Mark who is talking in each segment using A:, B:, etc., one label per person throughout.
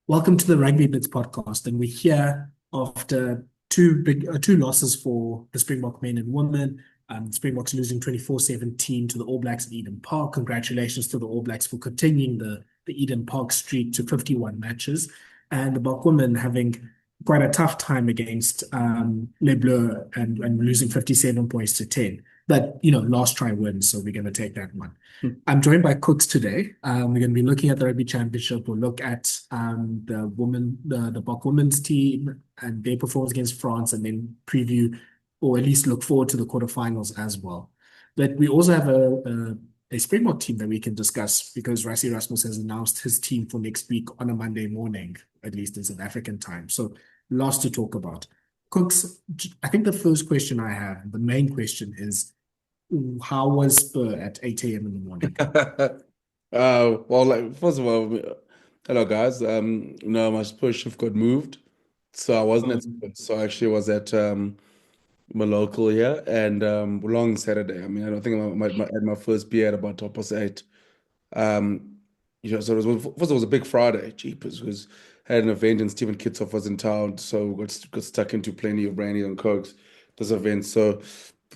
A: Welcome to the Rugby Bits podcast, and we're here after two losses for the Springbok men and women. Springboks losing 24-17 to the All Blacks at Eden Park. Congratulations to the All Blacks for continuing the Eden Park streak to 51 matches, and the Bok women having quite a tough time against Les Bleus and losing 57 points to 10. But last try wins, so we're going to take that one. I'm joined by Kooks today. We're going to be looking at the Rugby Championship. We'll look at the Bok women's team and their performance against France, and then preview or at least look forward to the quarterfinals as well. But we also have a Springbok team that we can discuss because Rassie Rasmus has announced his team for next week on a Monday morning, at least in South African time. So lots to talk about. Cooks, I think the first question I have, the main question is, how was Spur at 8 a.m. in the morning?
B: Well, like first of all, hello guys. No, my Spurs shift got moved, so I wasn't at
A: Um,
B: Spurs. So I actually was at my local here, and long Saturday. I mean, I don't think I had my first beer at about 8:30. So first it was a big Friday. Jeepers, was had an event, and Stephen Kitsoff was in town, so got stuck into plenty of brandy and cokes this event. So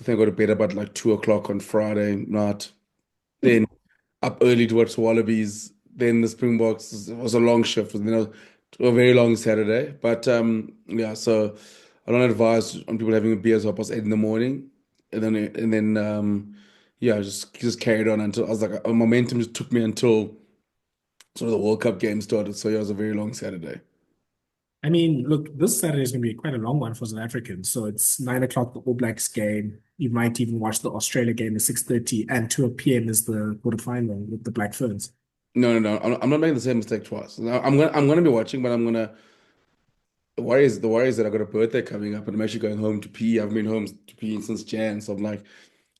B: I think I got to bed about like 2 o'clock on Friday night. Then up early to watch the Wallabies. Then the Springboks. It was a long shift. A very long Saturday. But yeah, so I don't advise on people having a beer at 8:30 in the morning, and then yeah, just carried on until I was like, momentum just took me until sort of the World Cup game started. So yeah, it was a very long Saturday.
A: I mean, look, this Saturday is going to be quite a long one for South Africans. So it's 9 o'clock, the All Blacks game. You might even watch the Australia game at 6:30, and 2 p.m. is the quarterfinal with the Black Ferns.
B: No, no, no. I'm not making the same mistake twice. I'm gonna be watching, but I'm gonna. The worry is that I got a birthday coming up, and I'm actually going home to pee. I've been home to pee since Jan, so I'm like,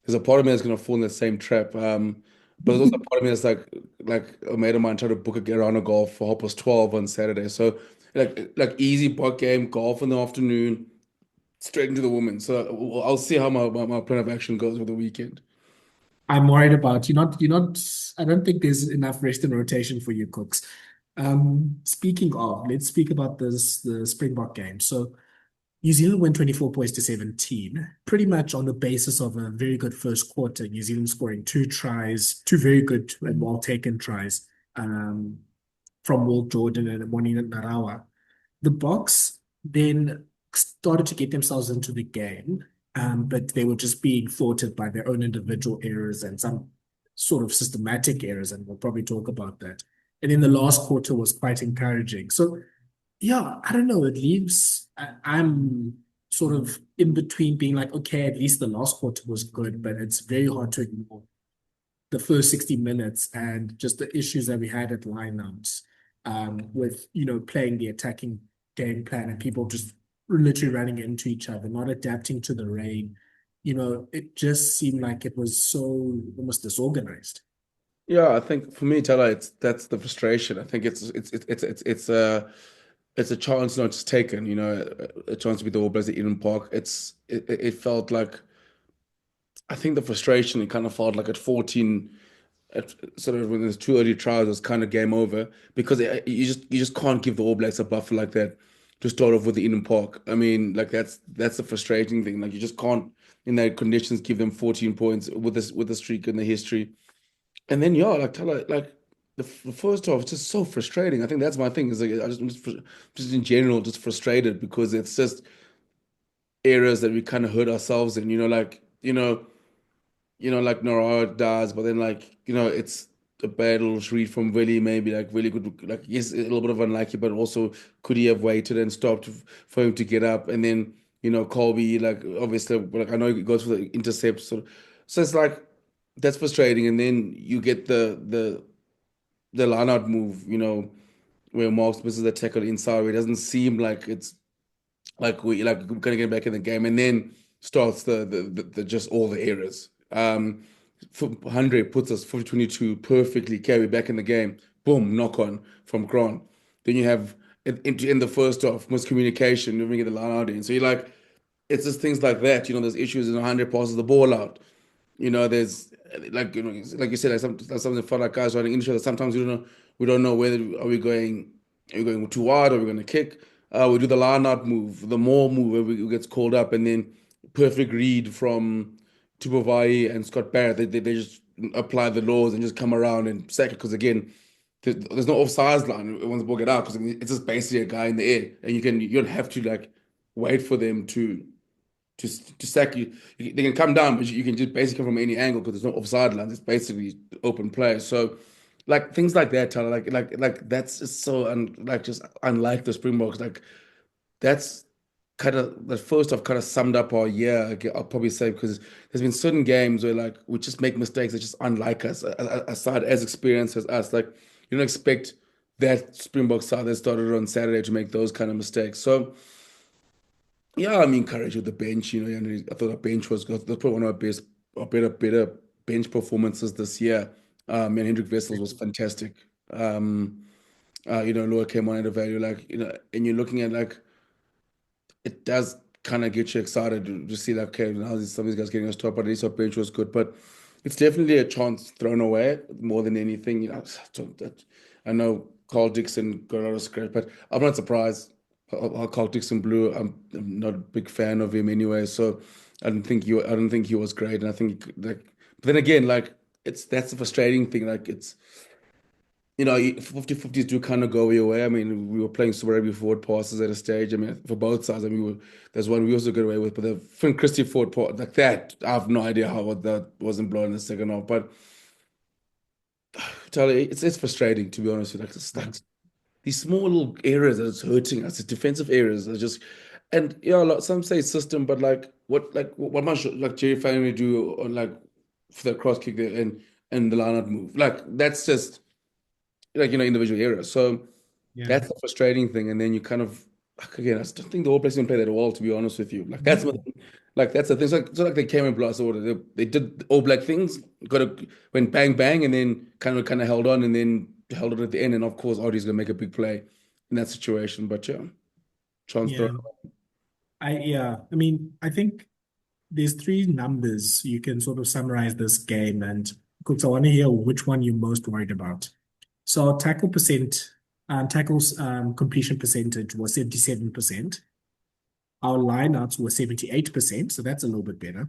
B: there's a part of me that's gonna fall in the same trap. But there's also a part of me that's like a mate of mine tried to book a round of golf for 12 on Saturday. So like easy pot game, golf in the afternoon, straight into the women. So I'll see how my plan of action goes for the weekend.
A: I'm worried about I don't think there's enough rest and rotation for you, Cooks. Speaking of, let's speak about the Springbok game. So New Zealand went 24 points to 17, pretty much on the basis of a very good first quarter. New Zealand scoring two tries, two very good and well taken tries um, from Will Jordan and Monina Narawa. The Boks then started to get themselves into the game, but they were just being thwarted by their own individual errors and some sort of systematic errors, and we'll probably talk about that. And then the last quarter was quite encouraging. So yeah, I don't know. I'm sort of in between being like, okay, at least the last quarter was good, but it's very hard to ignore the first 60 minutes and just the issues that we had at lineouts with, playing the attacking game plan and people just literally running into each other, not adapting to the rain. It just seemed like it was so almost disorganized.
B: Yeah, I think for me, Tella, that's the frustration. I think it's a chance not just taken, a chance to be the All Blacks at Eden Park. It felt like I think the frustration it kind of felt like at 14, at sort of when there's two early tries, it was kind of game over because you just can't give the All Blacks a buffer like that to start off with the Eden Park. I mean, like that's the frustrating thing. Like you just can't in that conditions give them 14 points with the streak and the history. And then yeah, like Tella, like the first half, it's just so frustrating. I think that's my thing. Is like I'm just in general just frustrated because it's just areas that we kind of hurt ourselves in. Like Nora does, but then like it's a bad little read from Willie. Maybe like really good. Like yes, a little bit of unlucky, but also could he have waited and stopped for him to get up? And then Colby, like obviously, like I know he goes for the intercept. So it's like that's frustrating. And then you get the line out move, where Marks misses the tackle inside, where it doesn't seem like it's we're gonna get back in the game, and then starts the just all the errors. Andre puts us 22 perfectly carry back in the game. Boom, knock on from Grant. Then you have in the first half miscommunication, you bring the line out in. So you're like, it's just things like that. There's issues in 100 passes the ball out. There's like you said, like something felt like guys running into each other. Sometimes we don't know whether are we going. Are we going too wide? Are we going to kick? We do the line-out move, the more move where we gets called up, and then perfect read from Tupavai and Scott Barrett. They just apply the laws and just come around and sack it because again, there's no offsides line once the ball get out because it's just basically a guy in the air, and you don't have to like wait for them to sack you. They can come down, but you can just basically come from any angle because there's no offside lines. It's basically open play. So, like things like that, Tyler, like that's just so like just unlike the Springboks. Like that's kind of the first I've kind of summed up our year. I'll probably say because there's been certain games where like we just make mistakes that just unlike us, aside as experienced as us. Like you don't expect that Springbok side that started on Saturday to make those kind of mistakes. So. Yeah, I'm encouraged with the bench. And I thought our bench was good. That's probably one of our best, our better bench performances this year. And Hendrik Wessels was fantastic. Lower came on at a value and you're looking at like it does kind of get you excited to see like okay, now some of these guys getting us top, but at least our bench was good. But it's definitely a chance thrown away more than anything. I know Carl Dixon got a lot of scratch, but I'm not surprised how Carl Dixon blew. I'm not a big fan of him anyway, so I don't think he was great, and I think like, but then again, like that's the frustrating thing. Like it's 50-50s do kind of go your way. I mean, we were playing Super Rugby forward passes at a stage. I mean, for both sides. I mean, there's one we also got away with, but the Finn Christie forward pass, like that, I have no idea how that wasn't blown in the second half. But tell you, it's frustrating to be honest with you. Like, it's like these small little areas that it's hurting us. It's defensive areas are just, and some say system, but what must like Jerry Fanning do on like for the cross kick there and the line out move? Like that's just individual areas. So
A: Yeah.
B: that's the frustrating thing. And then you kind of like, again, I still think the All Blacks didn't play that well, to be honest with you. That's the thing. It's like they came in blast order. They did All Black things, went bang bang, and then kind of held on, and then held it at the end. And of course, Ardie's gonna make a big play in that situation. But yeah, chance thrown.
A: Yeah. I mean, I think there's three numbers you can sort of summarize this game, and Cooks, I want to hear which one you're most worried about. So tackles completion percentage was 77%. Our lineouts were 78%, so that's a little bit better.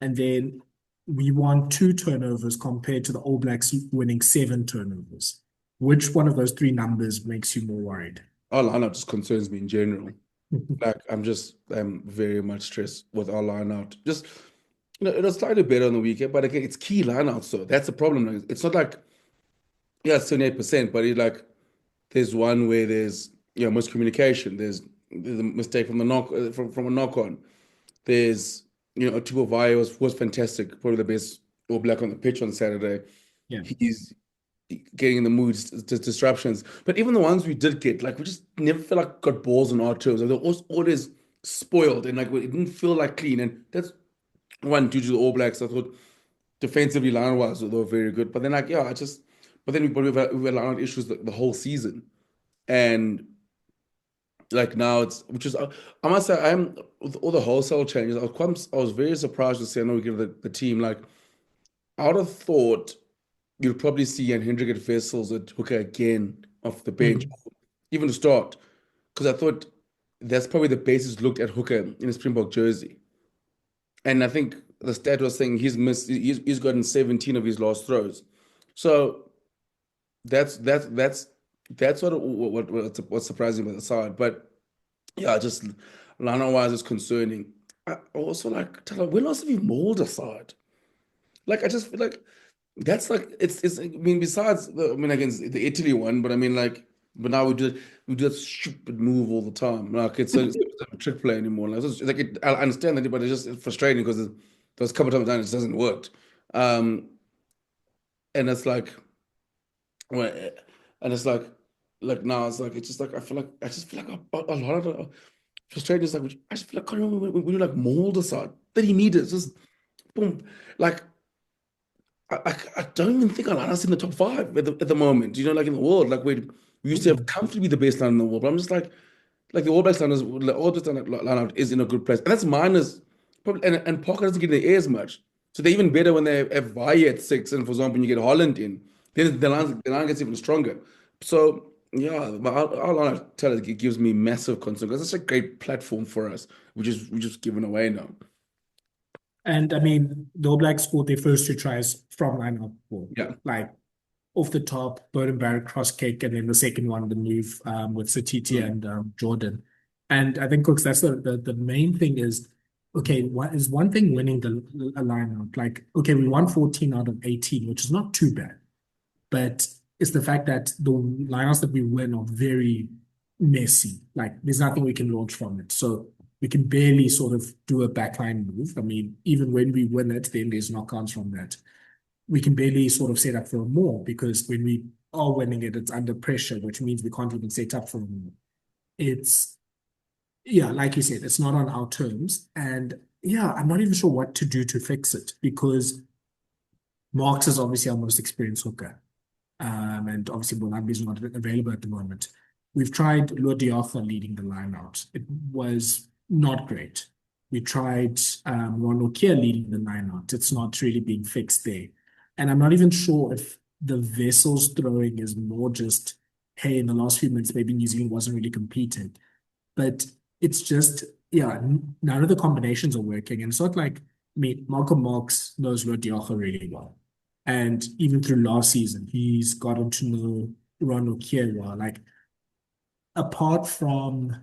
A: And then we won two turnovers compared to the All Blacks winning seven turnovers. Which one of those three numbers makes you more worried?
B: Our lineup just concerns me in general. Like I'm very much stressed with our lineout. Just it was slightly better on the weekend, but again, it's key lineouts. So that's the problem. Like, it's not like yeah, 78%, but there's one where there's miscommunication. There's a mistake from the knock from a knock on. There's Tupavai was fantastic, probably the best All Black on the pitch on Saturday.
A: Yeah.
B: He's getting in the moods, disruptions. But even the ones we did get, like we just never felt like got balls on our toes. Like, they're always spoiled and like it didn't feel like clean. And that's one due to the All Blacks. I thought defensively line wise they were very good. But then but then we've had line issues the whole season. And like now which is I must say I'm with all the wholesale changes. I was very surprised to see. I know we give the team like I would have thought you'll probably see Jan Hendrik at Vessels at hooker again off the bench,
A: Mhm.
B: even to start, because I thought that's probably the basis looked at hooker in a Springbok jersey. And I think the stat was saying he's gotten 17 of his last throws. So that's that's what's surprising about the side. But yeah, just Lana wise is concerning. I also like tell her when else have you mauled a side? Like I just feel like that's like it's I mean besides I mean against the Italy one, but I mean like but now we do that stupid move all the time. Like it's not a trick play anymore. I understand that, but it's frustrating because there's a couple of times down it just doesn't work. Um, and it's like well, and it's like now it's like it's just like I just feel like a lot of the frustrating is like I just feel like when you like mold aside 30 meters just boom like I don't even think Alana's in the top five at the moment. Like in the world, like we used to have
A: Mm.
B: comfortably the best line in the world. But I'm just like the All Blacks line is the All Blacks line is in a good place, and that's minus probably and Parker doesn't get in the air as much. So they're even better when they have Valle at six, and for example, you get Holland in, then the line gets even stronger. So Yeah, but I'll tell it, it gives me massive concern because it's a great platform for us, which is given away now.
A: And I mean, the All Blacks scored their first two tries from line-out ball.
B: Yeah.
A: Like off the top, Burden Barrett cross kick, and then the second one, the move with Satiti
B: Mm.
A: and Jordan. And I think, Cooks, that's the main thing is, okay, what is one thing winning a line-out? Like, okay, we won 14 out of 18, which is not too bad. But it's the fact that the lineouts that we win are very messy. Like there's nothing we can launch from it. So we can barely sort of do a backline move. I mean, even when we win it, then there's knockouts from that. We can barely sort of set up for more because when we are winning it, it's under pressure, which means we can't even set up for more. It's yeah, like you said, it's not on our terms. And yeah, I'm not even sure what to do to fix it because Marks is obviously our most experienced hooker. And obviously Bonabi is not available at the moment. We've tried Lodiafa leading the line out. It was not great. We tried Ron Kia leading the line out. It's not really being fixed there. And I'm not even sure if the vessels throwing is more just, hey, in the last few minutes, maybe New Zealand wasn't really competing. But it's just, yeah, none of the combinations are working. And it's not like, I mean, Malcolm Marks knows Lodiafa really well. And even through last season, he's gotten to know Ronald Kierwa. Like, apart from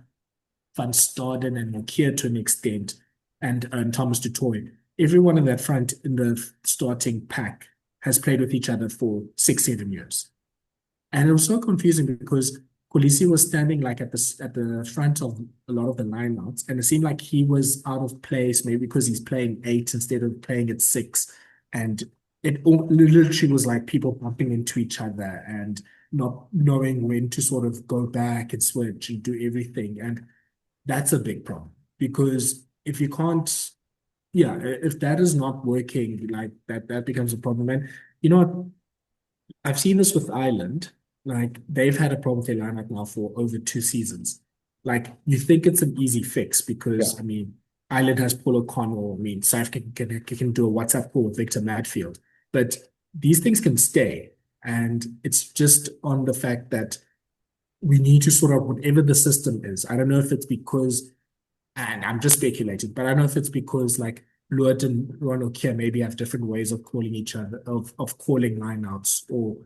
A: Van Staden and Nokia to an extent, and Thomas du Toit, everyone in that front in the starting pack has played with each other for 6, 7 years. And it was so confusing because Kolisi was standing like at the front of a lot of the lineouts, and it seemed like he was out of place, maybe because he's playing eight instead of playing at six. And literally was like people bumping into each other and not knowing when to sort of go back and switch and do everything. And that's a big problem because if you can't, yeah, if that is not working, like that becomes a problem. And you know what? I've seen this with Ireland. Like they've had a problem with their lineup now for over 2 seasons. Like you think it's an easy fix
B: Yeah.
A: because I mean Ireland has Paul O'Connell. I mean South can do a WhatsApp call with Victor Matfield, but these things can stay, and it's just on the fact that we need to sort out whatever the system is. I don't know if it's because, and I'm just speculating, but I don't know if it's because like Lourdes and Ron O'Keefe maybe have different ways of calling each other of calling lineouts, or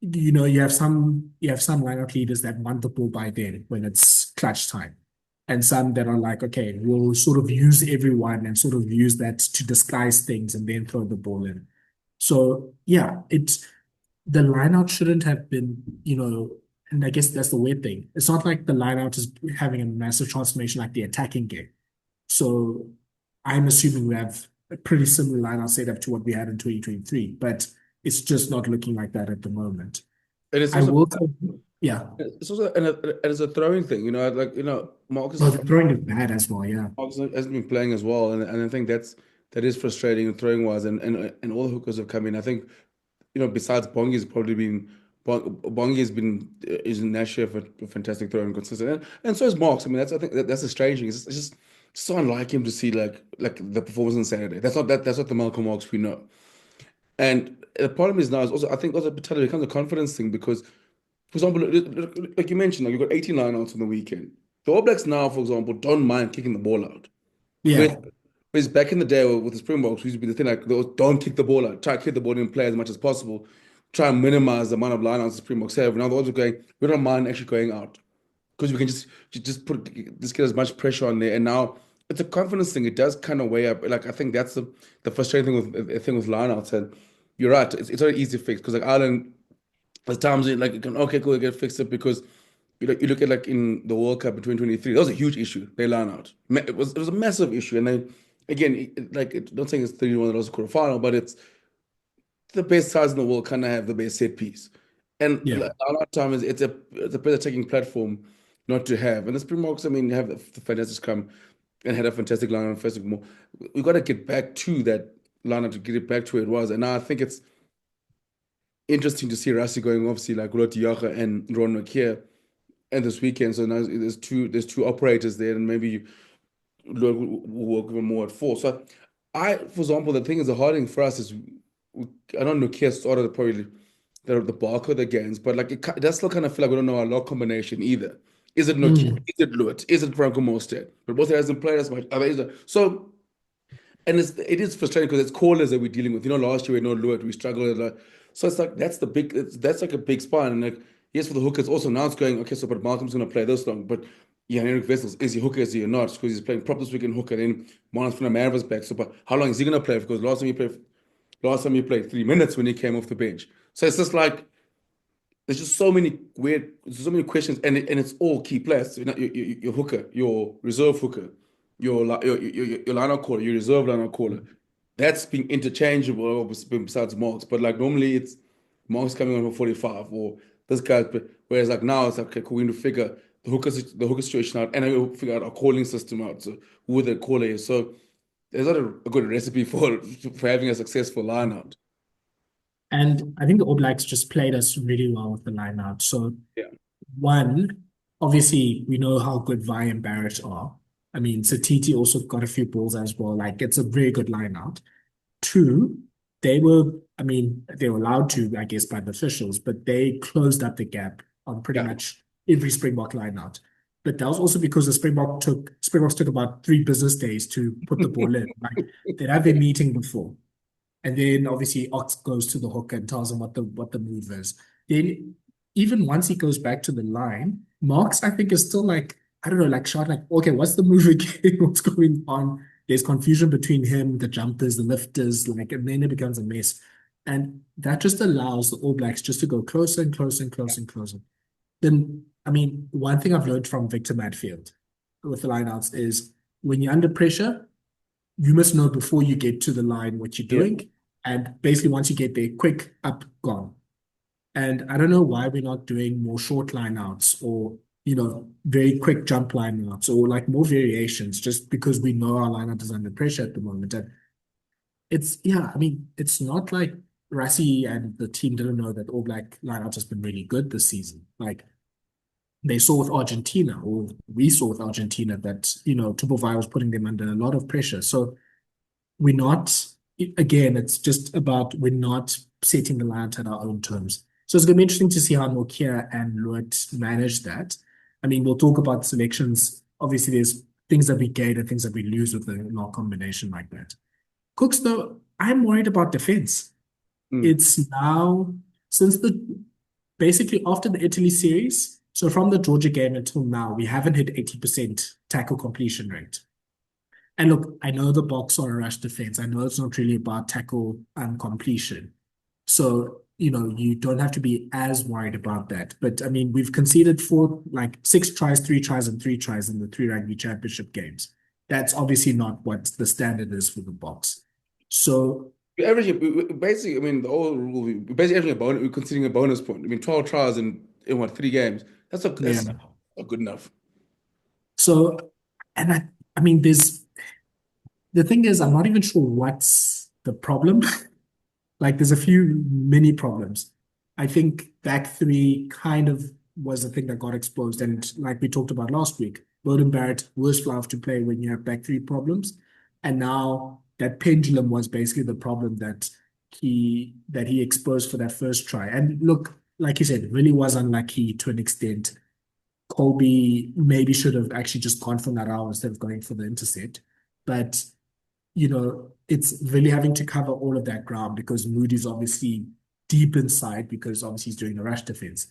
A: you have some lineout leaders that want the ball by then when it's clutch time, and some that are like, okay, we'll sort of use everyone and sort of use that to disguise things and then throw the ball in. So yeah, the lineout shouldn't have been, and I guess that's the weird thing. It's not like the lineout is having a massive transformation like the attacking game. So I'm assuming we have a pretty similar lineout setup to what we had in 2023, but it's just not looking like that at the moment.
B: And it's
A: I
B: also
A: will, yeah.
B: it's also and it's a throwing thing, like Marcus
A: Well,
B: has
A: the throwing is bad as well, yeah.
B: Marcus hasn't been playing as well, and I think that is frustrating throwing wise, and all the hookers have come in. I think besides Bongi has probably been Bongi has been is naturally a fantastic thrower and consistent, and so is Marks. I mean, I think that's a strange thing. It's just so unlike him to see like the performance on Saturday. That's not the Malcolm Marks we know. And the problem is now is also I think also it becomes a confidence thing because, for example, like you mentioned, like you've got 18 lineouts on the weekend. The All Blacks now, for example, don't mind kicking the ball out. Whereas,
A: Yeah,
B: whereas back in the day with the Springboks, used to be the thing like don't kick the ball out, try to kick the ball and play as much as possible, try and minimize the amount of lineouts the Springboks have. Now they're also going, we don't mind actually going out because we can just get as much pressure on there. And now it's a confidence thing. It does kind of weigh up. Like I think that's the frustrating thing with lineouts. And you're right, it's not an easy fix because like Ireland, there's times like you can okay, cool, get fixed it because you look at like in the World Cup in 2023, that was a huge issue. They line out. It was a massive issue, and then again, not saying it's 31 that was a quarterfinal, but it's the best sides in the world kind of have the best set piece, and
A: yeah,
B: like, a lot of times it's a better taking platform not to have. And the Springboks, I mean, have the fantastic scrum and had a fantastic line on first more. We got to get back to that lineup to get it back to where it was, and now I think it's interesting to see Rassi going obviously like Roti Yaga and Ron McKeer and this weekend. So now there's two operators there, and maybe we'll work even more at four. So for example, the thing is the hard thing for us is I don't know Kia started probably. the bulk of the games, but like it does still kind of feel like we don't know our lock combination either. Is it Nokia?
A: Mm.
B: Is it Luit? Is it Franco Mostert? But Mostert hasn't played as much. So, and it is frustrating because it's callers that we're dealing with. Last year we had no Luit, we struggled. So it's like that's like a big spine. And like yes, for the hookers also now it's going okay. So but Malcolm's going to play this long, but yeah, Henrik Wessels is he hooker? Is he or not? Because he's playing prop this weekend hooker. Then Marlon van der Merwe was back. So but how long is he going to play? Because last time he played 3 minutes when he came off the bench. So it's just like there's so many questions, and it's all key players. So, your hooker, your reserve hooker, your line-out caller, your reserve line-out caller. That's being interchangeable besides Marks. But like normally it's Marks coming on for 45 or this guy. But whereas like now it's like okay, cool, we need to figure the hooker situation out, and then we'll figure out our calling system out. So who the caller is. So there's not a good recipe for having a successful line-out.
A: And I think the All Blacks just played us really well with the line out. So
B: Yeah.
A: one, obviously we know how good Vi and Barrett are. I mean, Satiti also got a few balls as well. Like it's a very good line out. Two, I mean, they were allowed to, I guess, by the officials, but they closed up the gap on pretty
B: Yeah.
A: much every Springbok line out. But that was also because the Springboks took about 3 business days to put the ball in. Like they'd have their meeting before. And then obviously Ox goes to the hook and tells him what the move is. Then even once he goes back to the line, Marks I think is still like, I don't know, like shot like, okay, what's the move again? What's going on? There's confusion between him, the jumpers, the lifters, like, and then it becomes a mess. And that just allows the All Blacks just to go closer and closer and closer and closer. Then, I mean, one thing I've learned from Victor Matfield with the lineouts is when you're under pressure, you must know before you get to the line what you're
B: Yeah.
A: doing. And basically, once you get there, quick, up, gone. And I don't know why we're not doing more short line outs or, very quick jump line outs or like more variations just because we know our lineup is under pressure at the moment. And yeah, I mean, it's not like Rassie and the team didn't know that All Black lineout has been really good this season. Like they saw with Argentina, or we saw with Argentina that, Tupovac was putting them under a lot of pressure. So we're not, again, it's just about we're not setting the line at our own terms. So it's going to be interesting to see how Nokia and Luit manage that. I mean, we'll talk about selections. Obviously, there's things that we gain and things that we lose with a lock combination like that. Cooks, though, I'm worried about defense.
B: Mm.
A: It's now, since basically after the Italy series, so from the Georgia game until now, we haven't hit 80% tackle completion rate. And look, I know the Boks are a rush defense. I know it's not really about tackle completion. So, you don't have to be as worried about that. But I mean, we've conceded like 6 tries, 3 tries, and 3 tries in the 3 Rugby Championship games. That's obviously not what the standard is for the Boks. So,
B: Basically, I mean, the whole rule, we're basically averaging we're considering a bonus point. I mean, 12 tries in what, 3 games? That's
A: yeah.
B: not good enough.
A: So, and I mean, the thing is, I'm not even sure what's the problem. Like there's a few mini problems. I think back three kind of was the thing that got exposed. And like we talked about last week, Beauden Barrett, worst fluff to play when you have back three problems. And now that pendulum was basically the problem that he exposed for that first try. And look, like you said, really was unlucky to an extent. Colby maybe should have actually just gone for Naral instead of going for the intercept. But it's really having to cover all of that ground because Moody's obviously deep inside because obviously he's doing a rush defense.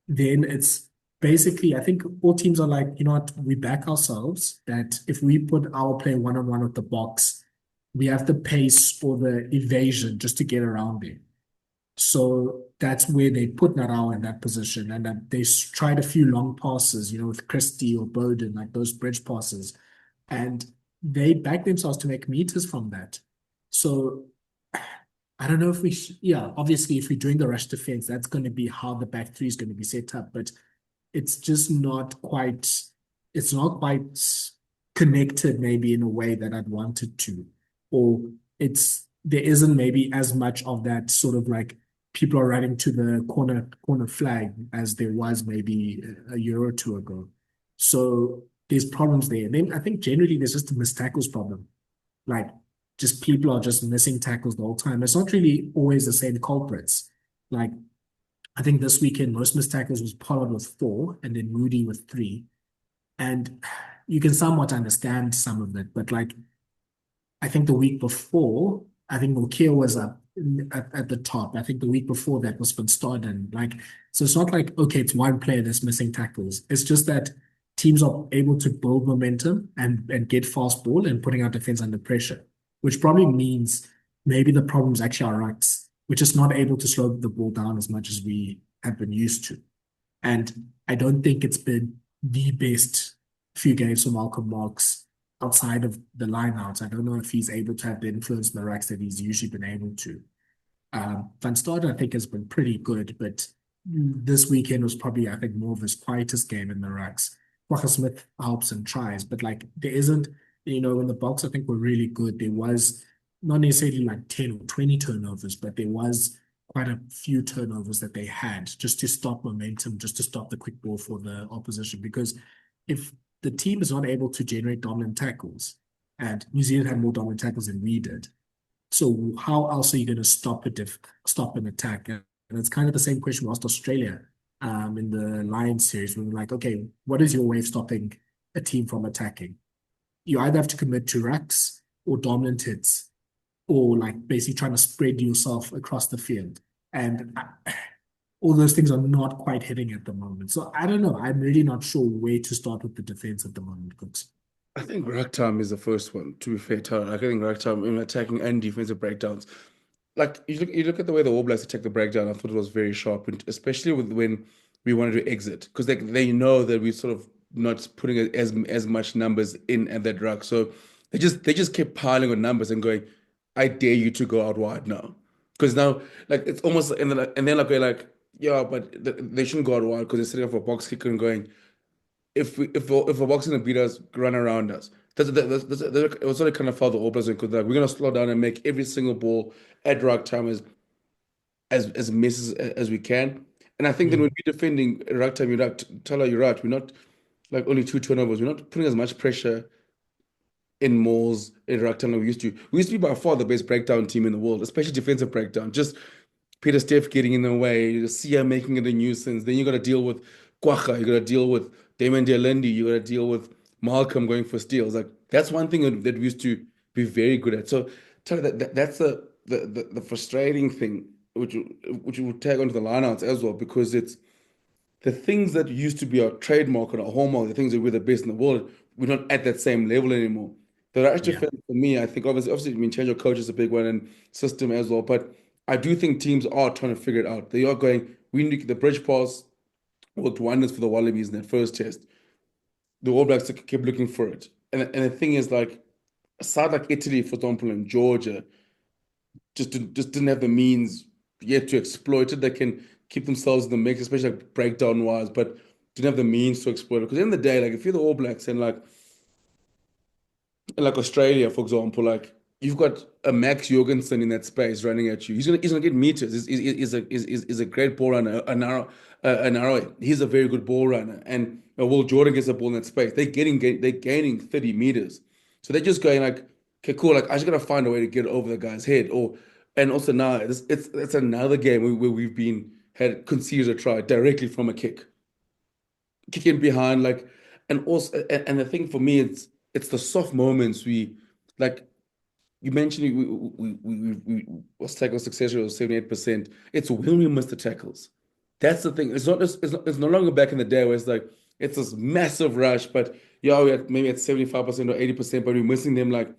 A: Then it's basically, I think all teams are like, you know what, we back ourselves that if we put our play one-on-one with the Boks, we have the pace or the evasion just to get around there. So that's where they put Naral in that position. And they tried a few long passes, with Christie or Bowden, like those bridge passes. And they back themselves to make meters from that. So I don't know if yeah, obviously, if we're doing the rush defense, that's going to be how the back three is going to be set up. But it's just it's not quite connected maybe in a way that I'd want it to. Or there isn't maybe as much of that sort of like people are running to the corner flag as there was maybe a year or two ago. So there's problems there. And then I think generally there's just a missed tackles problem. Like just people are just missing tackles the whole time. It's not really always the same culprits. Like I think this weekend, most missed tackles was Pollard with four and then Moody with three. And you can somewhat understand some of it, but like I think the week before, I think Nokia was up at the top. I think the week before that was Van Staden. Like, so it's not like, okay, it's one player that's missing tackles. It's just that teams are able to build momentum and get fast ball and putting our defense under pressure, which probably means maybe the problem is actually our rucks. We're just not able to slow the ball down as much as we have been used to. And I don't think it's been the best few games for Malcolm Marx outside of the lineouts. I don't know if he's able to have the influence in the racks that he's usually been able to. Van Staden, I think, has been pretty good, but this weekend was probably, I think, more of his quietest game in the racks. Walker Smith helps and tries, but like there isn't, in the Boks, I think were really good. There was not necessarily like 10 or 20 turnovers, but there was quite a few turnovers that they had just to stop momentum, just to stop the quick ball for the opposition. Because if the team is not able to generate dominant tackles, and New Zealand had more dominant tackles than we did, so how else are you going to stop an attack? And it's kind of the same question we asked Australia in the Lions series. We were like, okay, what is your way of stopping a team from attacking? You either have to commit to racks or dominant hits, or like basically trying to spread yourself across the field. And all those things are not quite hitting at the moment. So I don't know. I'm really not sure where to start with the defense at the moment, Cooks.
B: I think Ragtime is the first one, to be fair, Tyler. Like, I think Ragtime in attacking and defensive breakdowns. Like you look at the way the All Blacks attacked the breakdown, I thought it was very sharp, and especially with when we wanted to exit, because they know that we're sort of not putting as much numbers in at that ruck. So they just kept piling on numbers and going, I dare you to go out wide now. Because now, like, it's almost, and then like we're like, yeah, but they shouldn't go out wide because they're setting up a box kicker and going, if a boxing and beat us, run around us. It was sort of kind of felt the All Blacks because like we're gonna slow down and make every single ball at ruck time as misses as we can. And I think that when
A: Mm,
B: we're defending ruck time, you're right, Tala, you're right. We're not like only two turnovers. We're not putting as much pressure in Moles in ruck time than we used to. We used to be by far the best breakdown team in the world, especially defensive breakdown. Just Peter Steph getting in the way, Sia making it a nuisance. Then you got to deal with Kwagga, you got to deal with Damon Dealindi, you got to deal with Malcolm going for steals. Like that's one thing that we used to be very good at. So tell you that's the frustrating thing, which will tag onto the lineouts as well, because it's the things that used to be our trademark and our hallmark, the things that we're the best in the world, we're not at that same level anymore. The right
A: yeah.
B: defense for me, I think obviously, I mean, change of coach is a big one and system as well. But I do think teams are trying to figure it out. They are going, we need the bridge pass worked wonders for the Wallabies in that first test. The All Blacks kept looking for it. And the thing is, like, a side like Italy, for example, and Georgia, just didn't have the means yet to exploit it. They can keep themselves in the mix, especially like breakdown wise, but didn't have the means to exploit it. Because in the day, like if you're the All Blacks and like Australia, for example, like you've got a Max Jorgensen in that space running at you. He's gonna get meters. He's a great ball runner, an arrow. He's a very good ball runner. And Will Jordan gets a ball in that space. They're gaining 30 meters. So they're just going like, okay, cool. Like I just gotta find a way to get over the guy's head. And also now it's another game where we've been had conceded a try directly from a kicking behind, like, and also, and the thing for me, it's the soft moments we like. You mentioned we was tackle success rate was 78%. It's when we miss the tackles. That's the thing. It's no longer back in the day where it's like it's this massive rush, but yeah, maybe at 75% or 80%, but we're missing them like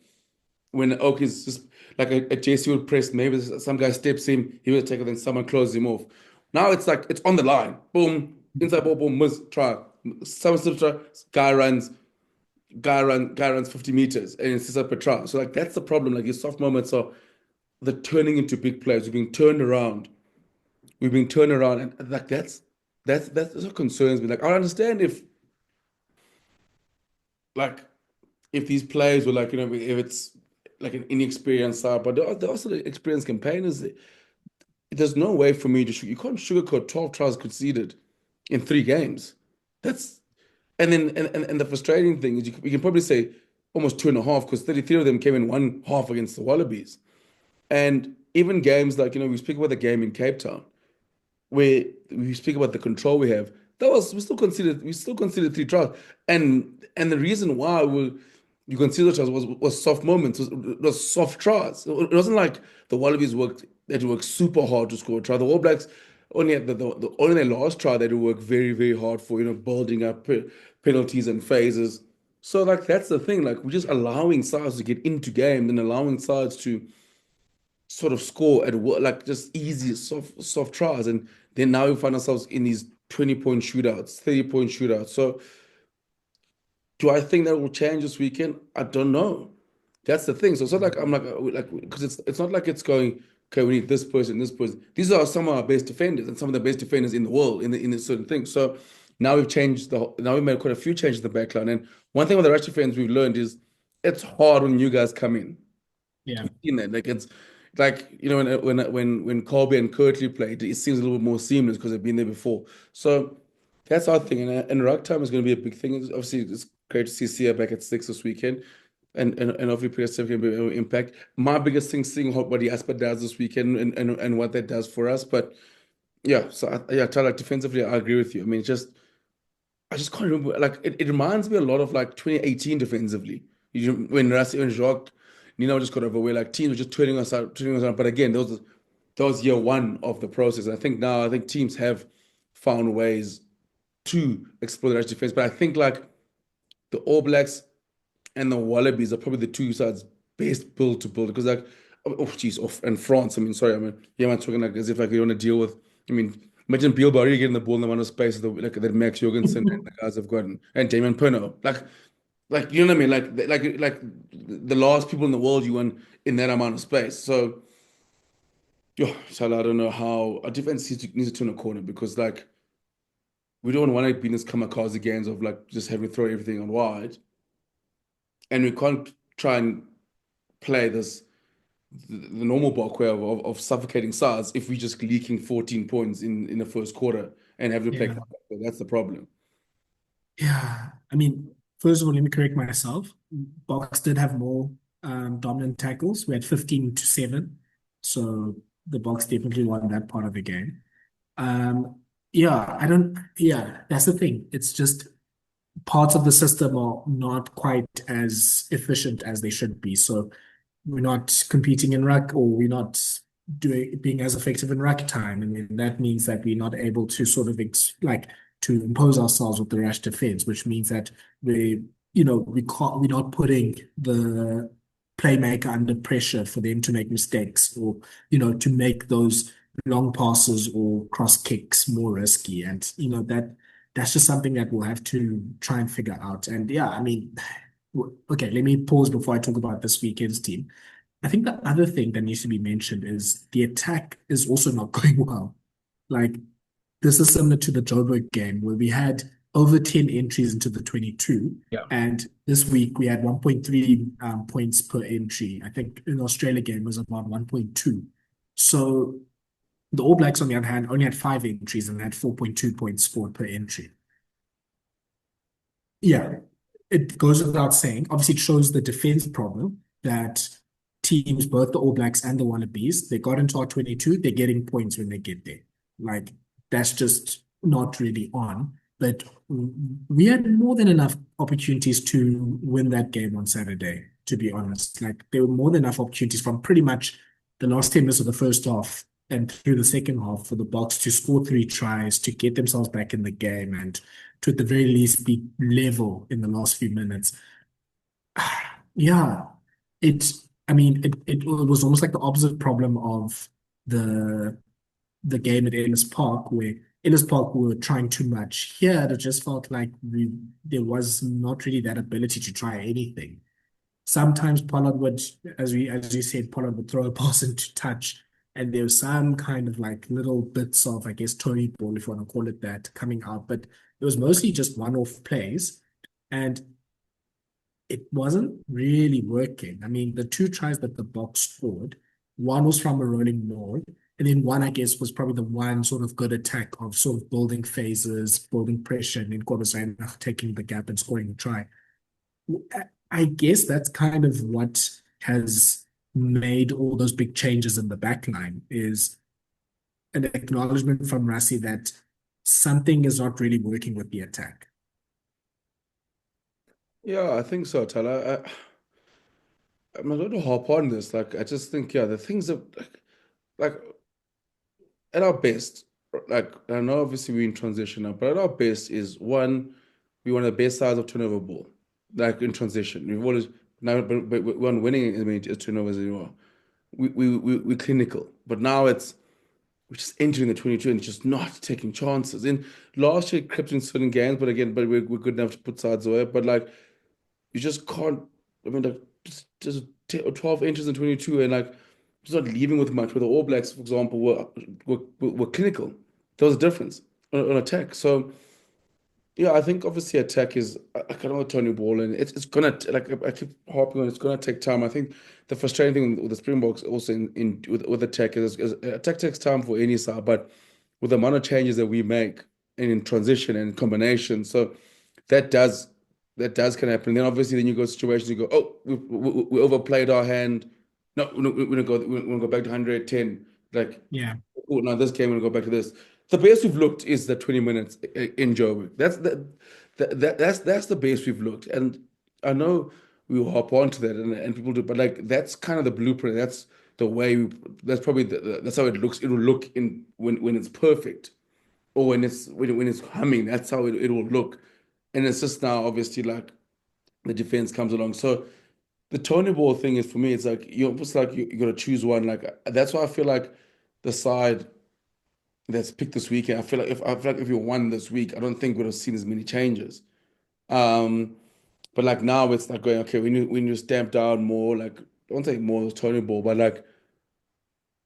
B: when Oak is just like a JC would press, maybe some guy steps him, he will take it, then someone closes him off. Now it's like it's on the line. Boom, inside ball, boom, miss, try. Someone slips try, guy runs 50 meters and it's just up a try. So like that's the problem. Like your soft moments are the turning into big plays. We've been turned around. We've been turned around, and like that's what concerns me. Like I understand if like if these players were like if it's like an inexperienced side, but they're also the experienced campaigners. There's no way for me to you can't sugarcoat 12 tries conceded in 3 games. That's and the frustrating thing is you can probably say almost two and a half because 33 of them came in one half against the Wallabies. And even games like we speak about the game in Cape Town. where we speak about the control we have, we still considered three tries, and the reason why you consider tries was soft moments, was soft tries. It wasn't like the Wallabies they had to work super hard to score a try. The All Blacks only at only their last try they had to work very very hard for building up penalties and phases. So like that's the thing, like we're just allowing sides to get into game and allowing sides to sort of score like just easy soft tries, and then now we find ourselves in these 20-point shootouts, 30-point shootouts. So do I think that will change this weekend? I don't know. That's the thing. So it's not like I'm like because it's not like it's going, okay, we need this person, this person. These are some of our best defenders and some of the best defenders in the world in a certain thing. So now now we've made quite a few changes in the backline. And one thing with the Rush defense we've learned is it's hard when you guys come in.
A: Yeah.
B: In there. Like it's like when Colby and Kirtley played, it seems a little bit more seamless because they've been there before. So that's our thing, and ruck time is going to be a big thing. Obviously, it's great to see Sia back at six this weekend, and hopefully PSF can be an impact. My biggest thing, seeing what the Asper does this weekend and what that does for us. But yeah, so yeah, Tyler, like defensively, I agree with you. I mean, I just can't remember. Like it reminds me a lot of like 2018 defensively. When Rassie and Jacques, just got over where like teams were just turning us out. But again, that was year one of the process. I think teams have found ways to explore the Irish defense. But I think like the All Blacks and the Wallabies are probably the two sides best built to build because like geez, and France. I mean, sorry, I mean, yeah, I'm talking like as if like you want to deal with. I mean, imagine Bill Barry getting the ball in the amount of space that Max Jorgensen and the guys have gotten, and Damon Perno. Like you know what I mean? Like the last people in the world you want in that amount of space. So, yo, Salah, I don't know how our defense needs to turn a corner because like we don't want to be in this kamikaze games of like just having to throw everything on wide, and we can't try and play the normal bulk way of suffocating sides if we just leaking 14 points in the first quarter and having to play
A: Yeah.
B: comeback. So that's the problem.
A: Yeah. I mean, first of all, let me correct myself. Boks did have more dominant tackles. We had 15-7. So the Boks definitely won that part of the game. Um, yeah, that's the thing. It's just parts of the system are not quite as efficient as they should be. So we're not competing in ruck, or we're not being as effective in ruck time. And then that means that we're not able to sort of to impose ourselves with the rush defense, which means that we're not putting the playmaker under pressure for them to make mistakes, or to make those long passes or cross kicks more risky. And that's just something that we'll have to try and figure out. And yeah, I mean, okay, let me pause before I talk about this weekend's team. I think the other thing that needs to be mentioned is the attack is also not going well. Like, this is similar to the Joburg game where we had over 10 entries into the 22.
B: Yeah.
A: And this week we had 1.3 points per entry. I think in the Australia game was about 1.2. So the All Blacks, on the other hand, only had 5 entries and had 4.2 points scored per entry. Yeah, it goes without saying. Obviously, it shows the defense problem that teams, both the All Blacks and the Wallabies, they got into our 22, they're getting points when they get there. Like, that's just not really on. But we had more than enough opportunities to win that game on Saturday, to be honest. Like, there were more than enough opportunities from pretty much the last 10 minutes of the first half and through the second half for the Boks to score 3 tries, to get themselves back in the game, and to at the very least be level in the last few minutes. Yeah, I mean, it was almost like the opposite problem of the the game at Ellis Park, where Ellis Park were trying too much. Here, it just felt like there was not really that ability to try anything. Sometimes Pollard would, as you said, Pollard would throw a pass into touch, and there was some kind of like little bits of, I guess, Tony ball, if you want to call it that, coming out. But it was mostly just one-off plays, and it wasn't really working. I mean, the 2 tries that the Boks scored, one was from a rolling maul, and then one, I guess, was probably the one sort of good attack of sort of building phases, building pressure, and then Kwabasana taking the gap and scoring a try. I guess that's kind of what has made all those big changes in the back line is an acknowledgement from Rassie that something is not really working with the attack.
B: Yeah, I think so, Tala. I'm not going to hop on this. Like, I just think, yeah, the things that, like at our best, like, I know obviously we're in transition now, but at our best is one, we want the best size of turnover ball, like in transition. We've always, now, but we aren't winning as many turnovers anymore. We're clinical, but now we're just entering the 22 and just not taking chances. And last year, it crept in certain games, but again, we're good enough to put sides away. But like, you just can't. I mean, like just 12 inches and 22, and like just not leaving with much. With the All Blacks, for example, were clinical. There was a difference on attack. So yeah, I think obviously attack is I kind of Tony Ball, and it's gonna like I keep harping on. It's gonna take time. I think the frustrating thing with the Springboks also in with attack is attack takes time for any side, but with the amount of changes that we make and in transition and combination, so that does that does kind of happen. Then obviously then you go situations you go, oh, we overplayed our hand. No, we're gonna go back to 110. Like,
A: Yeah.
B: oh, now this game we're gonna go back to this. The best we've looked is the 20 minutes in Joburg. That's the best we've looked. And I know we will hop onto that and people do, but like that's kind of the blueprint. That's the way that's probably that's how it looks. It will look in when it's perfect or when it's humming. That's how it will look. And it's just now obviously like the defense comes along. So the Tony Ball thing is for me, it's like you're almost like you got to choose one. Like that's why I feel like the side that's picked this weekend. I feel like if you won this week, I don't think we'd have seen as many changes. Um, but like now it's like going, okay, we need to stamp down more, like I won't say more Tony Ball, but like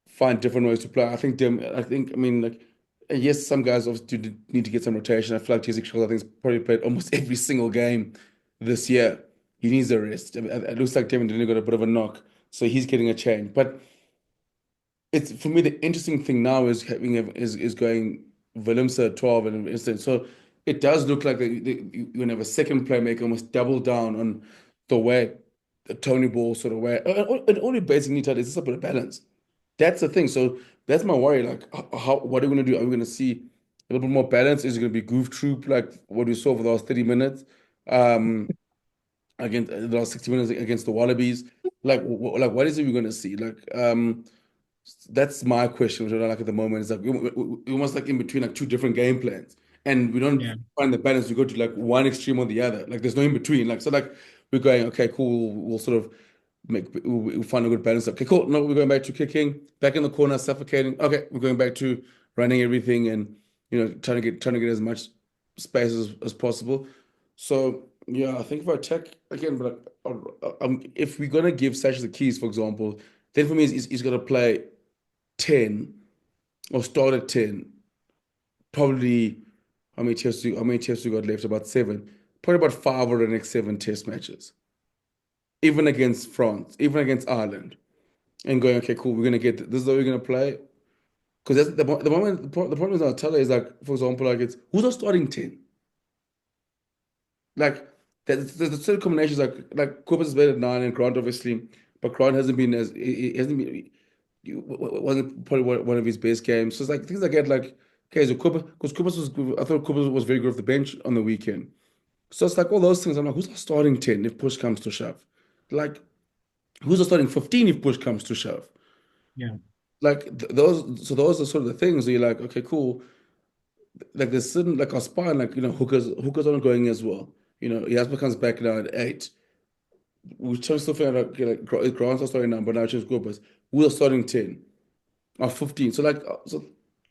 B: find different ways to play. I mean, like yes, some guys obviously do need to get some rotation. I feel like Jessica Schultz, I think, has probably played almost every single game this year. He needs a rest. I mean, it looks like Devin Dillon got a bit of a knock, so he's getting a change. But it's for me the interesting thing now is is going Willemse at 12 and instead. So it does look like you're gonna have a second playmaker almost double down on the way the Tony Ball sort of way. And only basically need to is just a bit of balance. That's the thing. So that's my worry. Like, how what are we gonna do? Are we gonna see a little bit more balance? Is it gonna be goof troop like what we saw for the last 30 minutes? Against the last 60 minutes against the Wallabies. Like what is it we're gonna see? That's my question, which I don't like at the moment. Is like we almost like in between like two different game plans, and we don't
A: Yeah.
B: find the balance. We go to like one extreme or the other. Like there's no in between. Like so, like we're going, okay, cool. We'll sort of we'll find a good balance. Okay, cool. No, we're going back to kicking, back in the corner, suffocating. Okay, we're going back to running everything and trying to get as much space as possible. So yeah, I think if I attack again, but if we're gonna give Sash the keys, for example, then for me he's gonna play 10 or start at 10, probably how many tests we got left? About seven. Probably about five of the next seven test matches. Even against France, even against Ireland. And going, okay, cool, we're gonna get this is how we're gonna play. Because that's the moment the problem is I'll tell you is like, for example, like it's who's our starting 10? Like there's certain combinations like Cooper's is better at nine and Grant obviously, but Grant hasn't been as he hasn't been wasn't probably one of his best games. So it's like things like that, like okay, so Cooper because Cooper was I thought Cooper was very good off the bench on the weekend. So it's like all those things. I'm like, who's our starting 10 if push comes to shove? Like who's our starting 15 if push comes to shove?
A: Yeah.
B: Like those are sort of the things where you're like, okay, cool. Like there's certain like our spine, like hookers aren't going as well. Jasper comes back now at 8. We trying to still figure out okay, like Grant's our starting number now. Change Coopers. Who's our starting 10? Or 15. So like so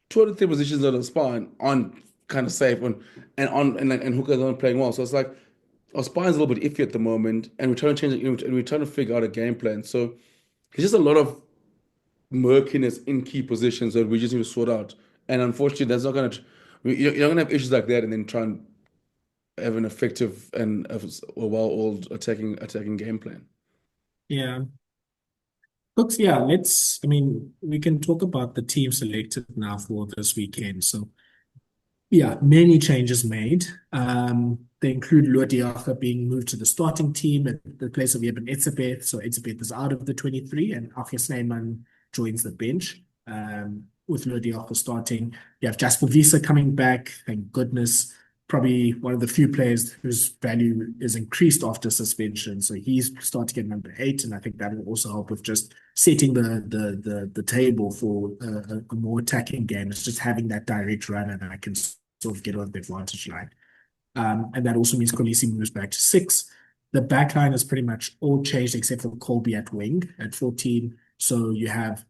B: two of the three positions on the spine aren't kind of safe and hookers aren't playing well. So it's like our spine's a little bit iffy at the moment, and we're trying to change it, and we're trying to figure out a game plan. So it's just a lot of murkiness in key positions that we just need to sort out. And unfortunately, that's not gonna you're not gonna have issues like that and then try and have an effective and a well-oiled attacking game plan.
A: Yeah. Looks, yeah, I mean, we can talk about the team selected now for this weekend. So, yeah, many changes made. They include Luadiaka being moved to the starting team at the place of Eben Etzebeth. So Etzebeth is out of the 23 and Afia Snyman joins the bench. with Lodioko starting. You have Jasper Wiese coming back, thank goodness. Probably one of the few players whose value is increased after suspension. So he's starting at number 8, and I think that will also help with just setting the table for a more attacking game. It's just having that direct run, and I can sort of get on the advantage line. And that also means Kolisi moves back to 6. The back line is pretty much all changed except for Colby at wing at 14. So you have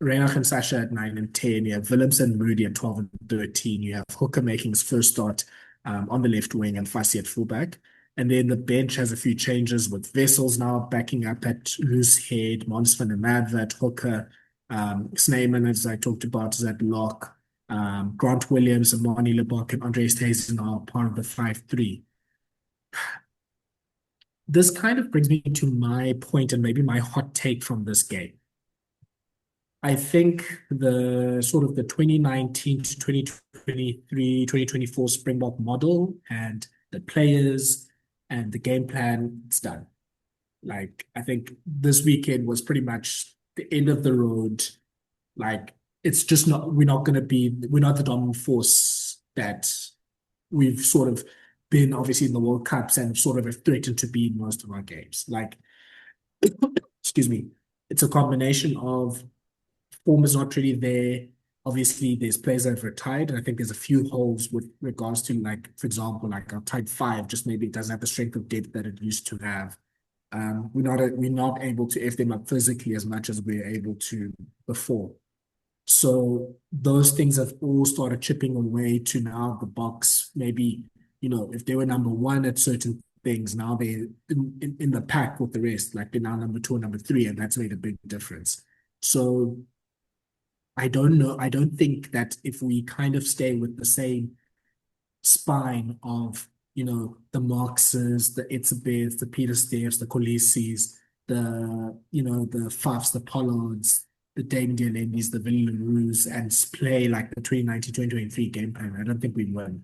A: Reinach and Sasha at 9 and 10. You have Willems and Moody at 12 and 13. You have Hooker making his first start on the left wing and Fassi at fullback. And then the bench has a few changes with Vessels now backing up at loose head, Monsfin and Madva at hooker, Snyman, as I talked about, is at lock. Grant Williams and Mani Lebok and Andre Stazen are part of the 5-3. This kind of brings me to my point and maybe my hot take from this game. I think the sort of the 2019 to 2023, 2024 Springbok model and the players and the game plan, it's done. Like, I think this weekend was pretty much the end of the road. Like, it's just not, we're not the dominant force that we've sort of been obviously in the World Cups and sort of have threatened to be in most of our games. Like, excuse me, it's a combination of form is not really there. Obviously, there's players that have retired, and I think there's a few holes with regards to, like, for example, like our type 5, just maybe it doesn't have the strength of depth that it used to have. We're not able to F them up physically as much as we were able to before. So those things have all started chipping away to now the Boks. Maybe, if they were number 1 at certain things, now they're in the pack with the rest, like they're now number 2 or number 3, and that's made a big difference. So I don't know. I don't think that if we kind of stay with the same spine of, the Marxes, the Itzebeths, the Peter Steves, the Colisis, the Fafs, the Pollards, the Dame Dialendis, the Lineout, and play like the 2019-2023 game plan, I don't think we win.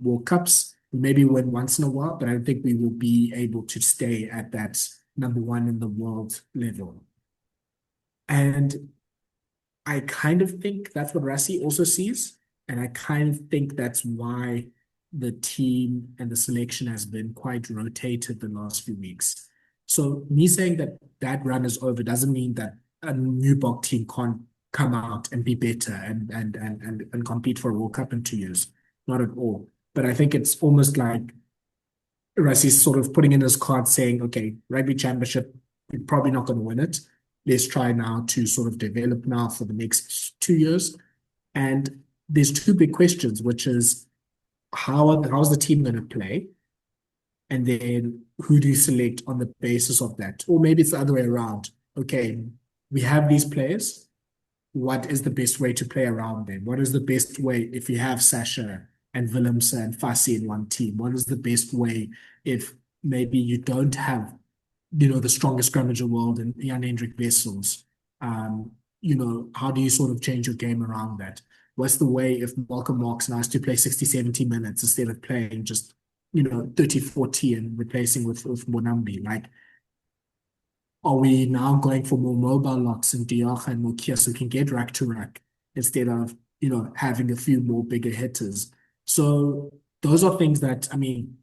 A: World Cups, we maybe win once in a while, but I don't think we will be able to stay at that number 1 in the world level. And I kind of think that's what Rassie also sees. And I kind of think that's why the team and the selection has been quite rotated the last few weeks. So me saying that that run is over doesn't mean that a new Bok team can't come out and be better and compete for a World Cup in 2 years. Not at all. But I think it's almost like Rassie's sort of putting in his card saying, okay, Rugby Championship, we're probably not going to win it. Let's try now to sort of develop now for the next 2 years. And there's 2 big questions, which is how's the team going to play? And then who do you select on the basis of that? Or maybe it's the other way around. Okay, we have these players. What is the best way to play around them? What is the best way if you have Sasha and Willems and Fassi in one team? What is the best way if maybe you don't have the strongest scrummager world and Jan Hendrik Wessels? How do you sort of change your game around that? What's the way if Malcolm Marx now has to play 60, 70 minutes instead of playing just, 30, 40 and replacing with Monambi? Like, are we now going for more mobile locks and Diach and Mokia so we can get rack to rack instead of, having a few more bigger hitters? So those are things that, I mean,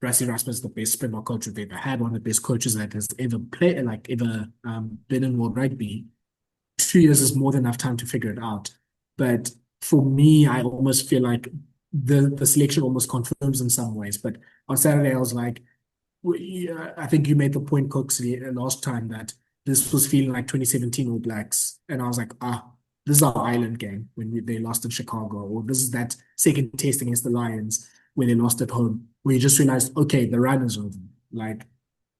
A: Rassie Rasmus is the best Springbok coach we've ever had, one of the best coaches that has ever played, been in World Rugby. 2 years is more than enough time to figure it out. But for me, I almost feel like the selection almost confirms in some ways. But on Saturday, I was like, I think you made the point, Kooks, last time that this was feeling like 2017 All Blacks. And I was like, this is our island game when they lost in Chicago, or this is that second test against the Lions where they lost at home, where you just realized, okay, the run is over. Like,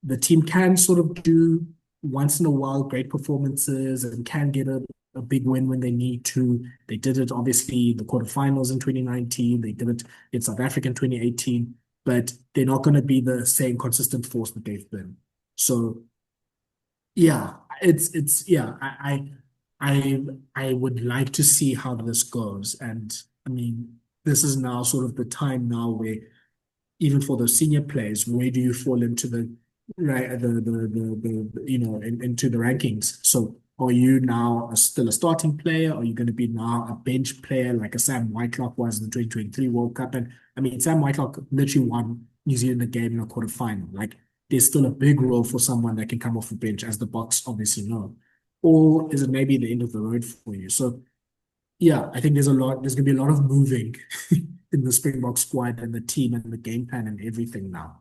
A: the team can sort of do once in a while great performances and can get a big win when they need to. They did it, obviously, the quarterfinals in 2019. They did it in South Africa in 2018. But they're not going to be the same consistent force that they've been. So, yeah, I would like to see how this goes. And I mean, this is now sort of the time now where even for those senior players, where do you fall into the right into the rankings? So Are you now still a starting player? Are you going to be now a bench player like a Sam Whitelock was in the 2023 World Cup? And I mean, Sam Whitelock literally won New Zealand a game in a quarterfinal. Like, there's still a big role for someone that can come off the bench, as the Boks obviously know. Or is it maybe the end of the road for you? So, yeah, I think there's going to be a lot of moving in the Springbok squad and the team and the game plan and everything now.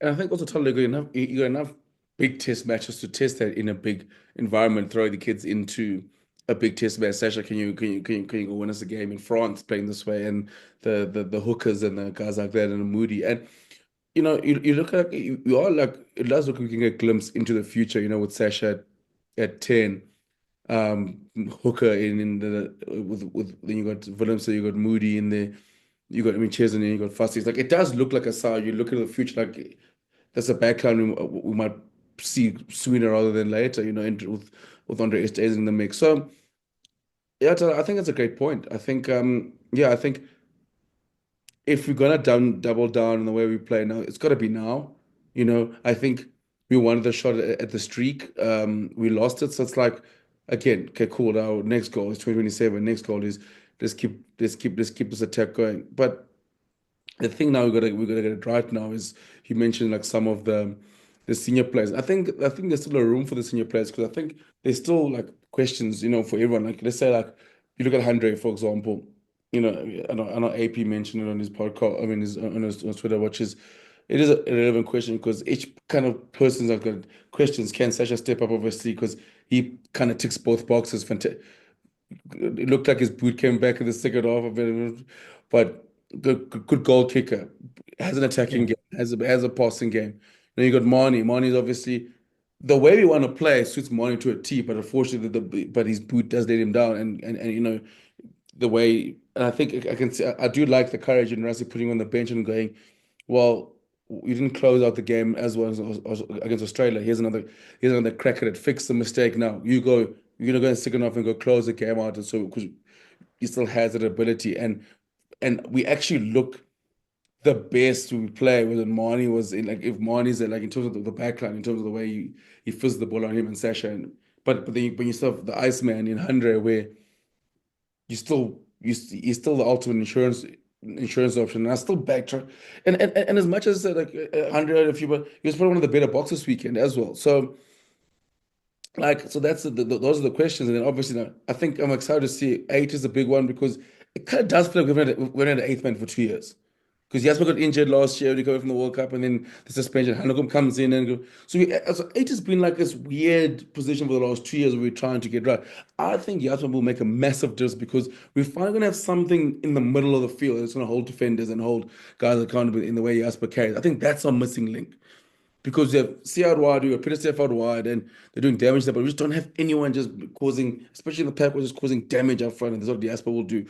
B: And I think also totally good enough. You got enough big test matches to test that in a big environment. Throw the kids into a big test match. Sasha, can you go win us a game in France playing this way? And the hookers and the guys like that and Moody. And you look at you are like it does look like we can get a glimpse into the future. With Sasha at 10, hooker in the with then you got Willem, so you got Moody in there. You got, I mean, Chesney, and you got Fussy. It's like it does look like a side. You look at the future, like that's a backline we might see sooner rather than later, with Andre Estes in the mix. So yeah, I think that's a great point. I think yeah, I think if we're gonna double down on the way we play now, it's gotta be now. I think we wanted the shot at the streak. We lost it. So it's like again, okay, cool. Our next goal is 2027. Next goal is let's keep this attack going. But the thing now we gotta get it right now is you mentioned like some of the senior players. I think there's still a room for the senior players because I think there's still like questions, for everyone. Like let's say like you look at Andre, for example, I know AP mentioned it on his podcast, I mean on his Twitter, which is it is a relevant question because each kind of person's have got questions. Can Sasha step up obviously because he kind of ticks both boxes. It looked like his boot came back in the second half a bit, but good goal kicker. Has an attacking
A: Yeah,
B: game, has a passing game. Then you got Mani. Mani is obviously the way we want to play suits Mani to a T, but unfortunately, but his boot does let him down, and the way. And I think I can see I do like the courage in Rassie putting him on the bench and going, well, we didn't close out the game as well as against Australia. Here's another crack at it. Fix the mistake now. You're gonna go in second half and go close the game out, and so because he still has that ability, and we actually look the best we play when Marnie was in, like if Marnie's like in terms of the back line, in terms of the way he fizzed the ball on him and Sasha, but then when you still have the Iceman in Andre where he's still the ultimate insurance option. And I still backtrack, and as much as like 100 a few, but he was probably one of the better boxers this weekend as well. So like so that's those are the questions, and then obviously I think I'm excited to see eight is a big one because it kind of does feel like we've had an eighth man for 2 years. Because Jasper got injured last year, he got from the World Cup, and then the suspension. Hanukum comes in and go. So eight has been like this weird position for the last 2 years where we're trying to get right. I think Jasper will make a massive difference because we're finally going to have something in the middle of the field that's going to hold defenders and hold guys accountable in the way Jasper carries. I think that's our missing link because you have C out wide, you have Peter Steph out wide, and they're doing damage there, but we just don't have anyone just causing, especially in the pack, was just causing damage up front, and that's what Jasper will do.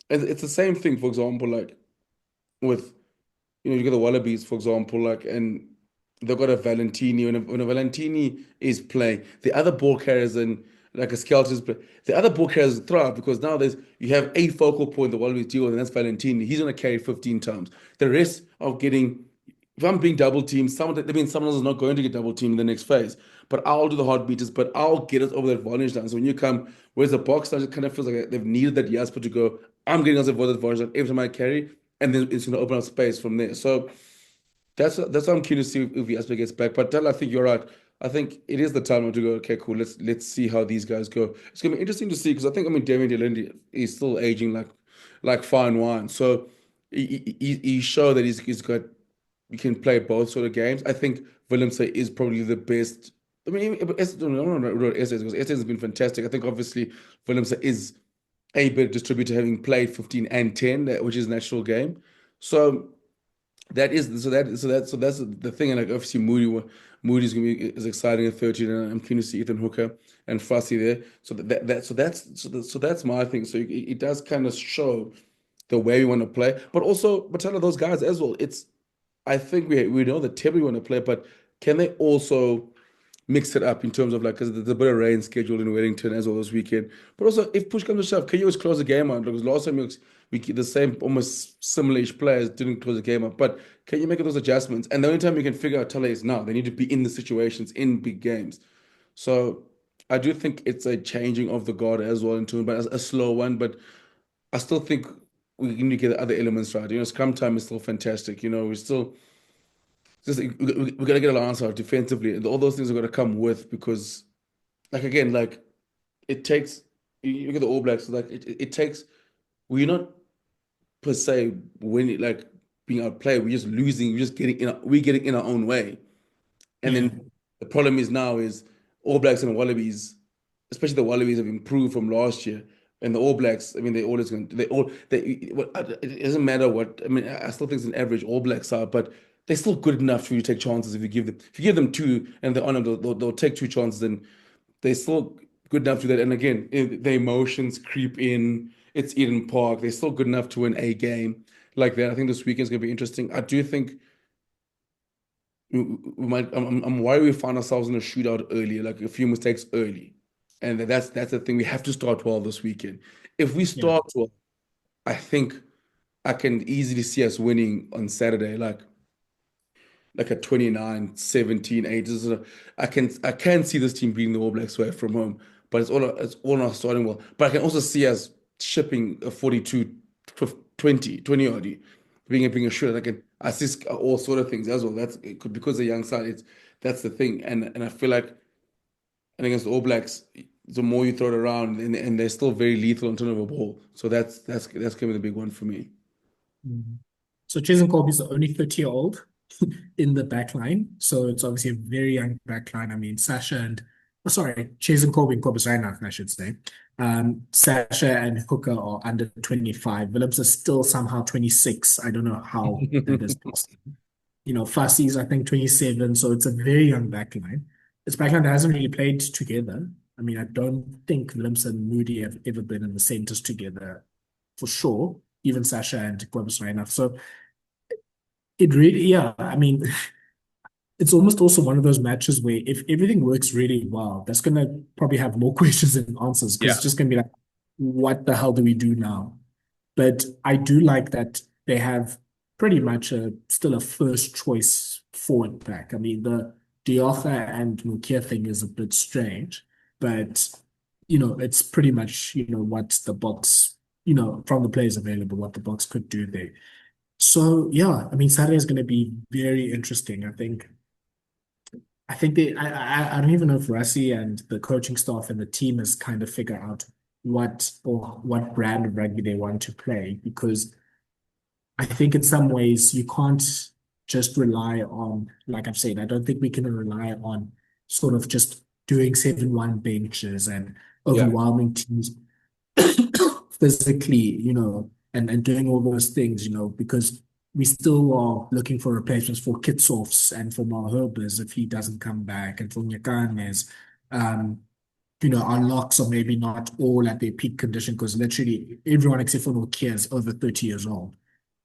B: And it's the same thing, for example, like with you get the Wallabies, for example, like, and they've got a Valentini. When a Valentini is playing, the other ball carriers and like a Skelter's play, the other ball carriers thrive because now you have a focal point the Wallabies deal with, and that's Valentini. He's going to carry 15 times. The rest are getting, if I'm being double teamed, someone else is not going to get double teamed in the next phase. But I'll do the hard beaters, but I'll get us over that advantage line. So when you come, whereas the box now, it kind of feels like they've needed that Jasper to go, I'm getting us over that advantage line every time I carry, and then it's going to open up space from there. So that's why I'm keen to see if Jasper gets back. But Tell, I think you're right. I think it is the time to go. Okay, cool. Let's see how these guys go. It's gonna be interesting to see because I mean David Delindy is still aging like fine wine. So he showed that he's got he can play both sort of games. I think Willemse is probably the best. I mean, no, Estes because Estes has been fantastic. I think obviously Willemse is a better distributor having played 15 and 10, which is a natural game. So that's the thing. And like obviously Moody's gonna be is exciting at 13, and I'm keen to see Ethan Hooker and Fussy there. So that's my thing. So it does kind of show the way we want to play, but also but tell those guys as well. I think we know the table we want to play, but can they also mix it up in terms of like because there's a bit of rain scheduled in Wellington as well this weekend. But also, if push comes to shove, can you always close the game out? Because last time we the same almost similar-ish players didn't close the game out. But can you make those adjustments? And the only time you can figure out Tala is now. They need to be in the situations in big games. So I do think it's a changing of the guard as well into but a slow one. But I still think we need to get the other elements right. Scrum time is still fantastic. We still just we got to get our answer defensively, and all those things are going to come with because, like again, like it takes. You look at the All Blacks, like it takes. We're not per se winning, like being outplayed. We're just losing. We're getting in our own way. And
A: Yeah,
B: then the problem is now is All Blacks and Wallabies, especially the Wallabies have improved from last year. And the All Blacks, I mean, it doesn't matter what, I mean, I still think it's an average All Blacks are, but they're still good enough for you to take chances if you give them two and they're on them, they'll take two chances, and they're still good enough to do that. And again, the emotions creep in. It's Eden Park. They're still good enough to win a game like that. I think this weekend's going to be interesting. I do think we might. I'm worried we find ourselves in a shootout early, like a few mistakes early, and that's the thing. We have to start well this weekend. If we
A: yeah.
B: start well, I think I can easily see us winning on Saturday, like a 29-17-8. I can see this team beating the All Blacks away from home, but it's all not starting well. But I can also see us shipping a 42 20 odd, being a shooter. I can assist all sort of things as well. That's it could because the young side. That's the thing, and I feel like and against the All Blacks, the more you throw it around, and they're still very lethal in terms of a ball. So that's gonna be the big one for me.
A: Mhm. So Jason Colby is the only 30-year-old in the back line. So it's obviously a very young back line. I mean, Sasha and, oh, sorry, Jason Colby and Cobus Reinhardt, I should say. Sasha and Hooker are under 25. Willems is still somehow 26. I don't know how that is possible. Fussy I think, 27. So it's a very young back line. It's back line that hasn't really played together. I mean, I don't think Willems and Moody have ever been in the centers together for sure. Even Sasha and Cobus Reinhardt. So it really, yeah, I mean, it's almost also one of those matches where if everything works really well, that's going to probably have more questions than answers because
B: Yeah.
A: it's just going to be like, what the hell do we do now? But I do like that they have pretty much still a first choice forward back. I mean, the Diotha and Mukia thing is a bit strange, but it's pretty much, what the Boks, from the players available, what the Boks could do there. So yeah, I mean, Saturday is going to be very interesting. I think I don't even know if Rassie and the coaching staff and the team has kind of figured out what brand of rugby they want to play because I think in some ways you can't just rely on, like I've said, I don't think we can rely on sort of just doing 7-1 benches and
B: Yeah.
A: overwhelming teams physically, and doing all those things, because we still are looking for replacements for Kitshoffs and for Malherbers if he doesn't come back, and for Nyakanes. Um, our locks are maybe not all at their peak condition because literally everyone except for Nokia is over 30 years old.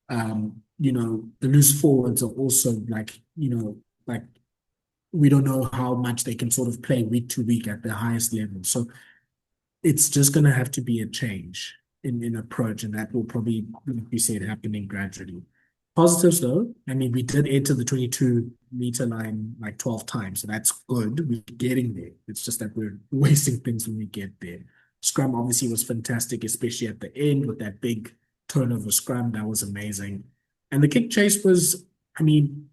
A: The loose forwards are also like we don't know how much they can sort of play week to week at the highest level. So it's just going to have to be a change in approach, and that will probably, like we said, happening gradually. Positives, though, I mean, we did enter the 22-meter line like 12 times, so that's good. We're getting there. It's just that we're wasting things when we get there. Scrum obviously was fantastic, especially at the end with that big turnover scrum. That was amazing. And the kick chase was, I mean,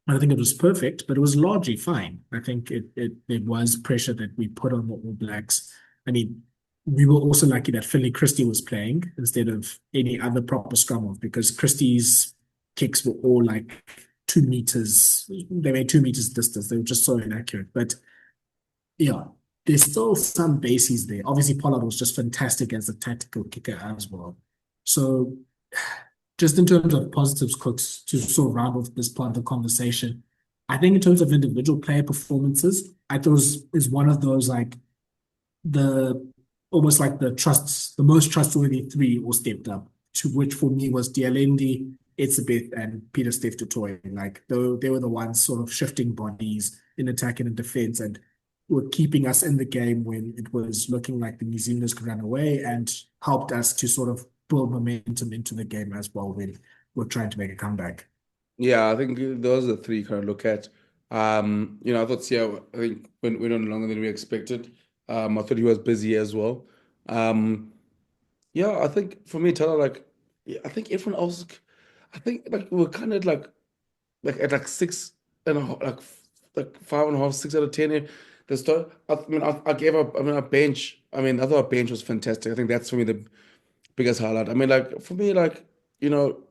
A: I don't think it was perfect, but it was largely fine. I think it was pressure that we put on the All Blacks. I mean, we were also lucky that Finley Christie was playing instead of any other proper scrum off because Christie's kicks were all like 2 meters. They made 2 meters distance. They were just so inaccurate. But yeah, there's still some bases there. Obviously, Pollard was just fantastic as a tactical kicker as well. So just in terms of positives, Cooks, to sort of round off this part of the conversation, I think in terms of individual player performances, I thought is one of those like the almost like the most trustworthy three all stepped up, to which for me was Dialendi, Etzebeth, and Peter Steph Toy. Like they were the ones sort of shifting bodies in attack and in defense and were keeping us in the game when it was looking like the New Zealanders could run away and helped us to sort of build momentum into the game as well when we're trying to make a comeback.
B: Yeah, I think those are the three you kind of look at. I thought Sia, I think went on longer than we expected. I thought he was busy as well. Um, yeah, I think for me, Thala, like, yeah, I think everyone else, I think like we are kind of like at like six and a half, like 5.5, 6 out of 10. The start, I mean, I gave up. I mean, our bench. I mean, I thought our bench was fantastic. I think that's for me the biggest highlight. I mean, like for me, like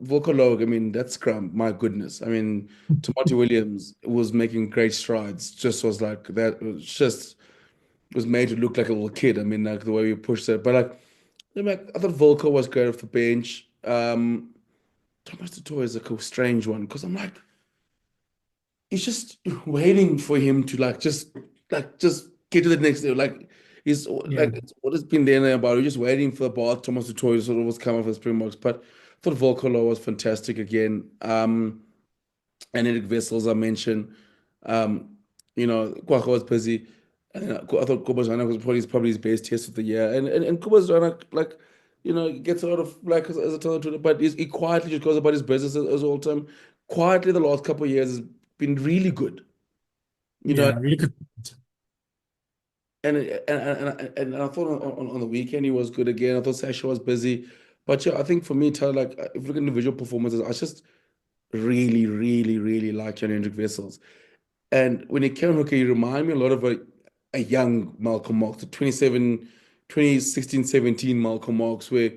B: Volker. I mean, that scrum. My goodness. I mean, Timothy Williams was making great strides. Just was like that. It was just was made to look like a little kid. I mean, like the way we pushed it. But like, I thought Volker was great off the bench. Thomas Tutoy is like a strange one because I'm like, he's just waiting for him to just get to the next level. Like he's
A: Yeah.
B: like it's what has been there and about. We're just waiting for the ball. Thomas Tutoy sort of was coming for the Springboks, but I thought Volkolo was fantastic again. And Eric Vessels I mentioned. Um, Kwaka was busy. And I thought Kobazana was probably his best test of the year. And Kobazana like gets a lot of like as a talent, but he quietly just goes about his business as all time. Quietly, the last couple of years has been really good. You know,
A: Yeah, really good.
B: and I thought on the weekend he was good again. I thought Sasha was busy, but yeah, I think for me, Tyler, like if you look at individual performances, I just really, really, really like Jan Hendrik Wessels. And when he came on hooker, he reminded me a lot of a young Malcolm Marx, the 2016, 17 Malcolm Marx, where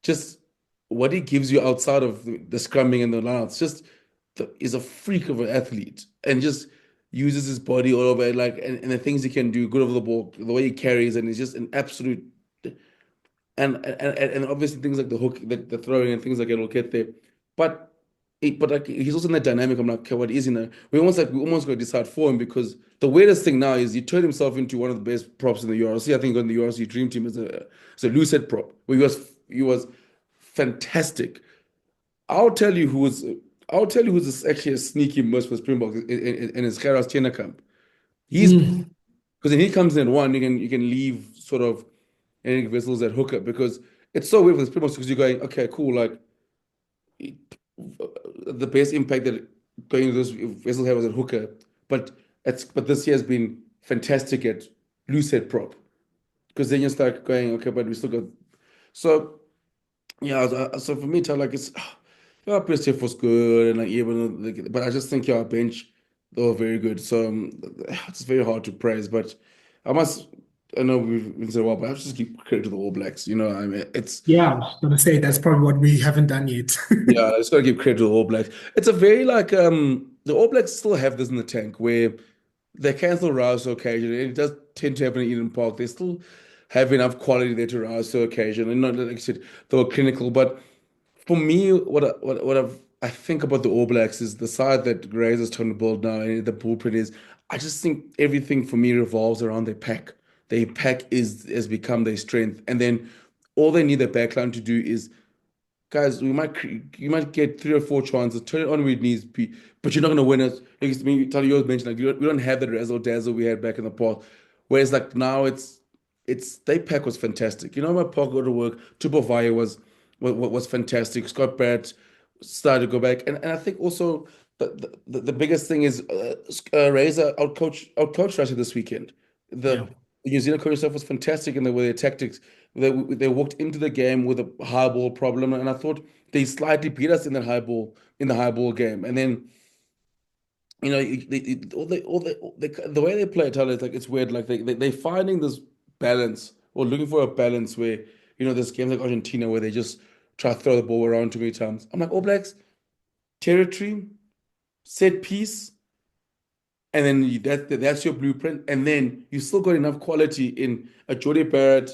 B: just what he gives you outside of the scrumming and the line, just is a freak of an athlete and just uses his body all over like and the things he can do good over the ball, the way he carries, and he's just an absolute and obviously things like the hook, the throwing and things like that will get there. But but like he's also in that dynamic. I'm like, okay, what is he now? We almost got to decide for him because the weirdest thing now is he turned himself into one of the best props in the URC. I think on the URC Dream Team as a loose head prop, where he was fantastic. I'll tell you who's I'll tell you who's actually a sneaky miss for Springboks in his Gerard Camp. He's
A: Mm.
B: because when he comes in at one, you can leave sort of Henrik Vessels at hooker because it's so weird for the Springboks because you're going, okay, cool, like the best impact that going to those Vessels had was at hooker, but this year has been fantastic at loose head prop because then you start going, okay, but we still got so yeah, so for me, like it's our PSF was good and like even like, but I just think our bench they were very good. So it's very hard to praise, but I must. I know we've been saying well, but I have to just give credit to the All Blacks. I mean, it's
A: Yeah, I was gonna say that's probably what we haven't done yet.
B: yeah, I just gotta give credit to the All Blacks. It's a very like the All Blacks still have this in the tank where they can still rouse to occasion. It does tend to happen in Eden Park. They still have enough quality there to rouse to occasion, and not like I said, they were clinical, but. For me, I think about the All Blacks is the side that Grays is trying to build now, and the blueprint is. I just think everything for me revolves around their pack. Their pack is has become their strength, and then all they need their backline to do is, guys, you might get 3 or 4 chances, turn it on where it needs to be, but you're not gonna win it. Like, Tali, you always mentioned like we don't have the razzle dazzle we had back in the past. Whereas like now it's their pack was fantastic. My park go to work. Tupovaya was fantastic. Scott Barrett started to go back, and I think also the biggest thing is Razor outcoached Russia this weekend.
A: Yeah.
B: The New Zealand coaching staff was fantastic in the way their tactics. They walked into the game with a high ball problem, and I thought they slightly beat us in the high ball game. And then the way they play Tyler, it's like it's weird. Like they're finding this balance or looking for a balance where there's games like Argentina where they just try to throw the ball around too many times. I'm like All Blacks territory, set piece, and then that's your blueprint. And then you still got enough quality in a Jody Barrett,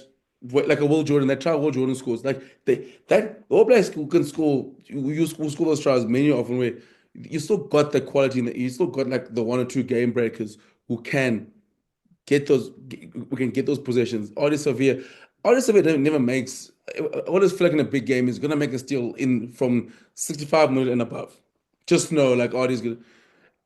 B: like a Will Jordan. That try Will Jordan scores. Like that All Blacks who can score, who score those tries many often where you still got the quality in you still got like the 1 or 2 game breakers who can who can get those possessions. Ardie Savea never makes. I always feel like in a big game he's gonna make a steal in from 65 minutes and above. Just know like Ardie's good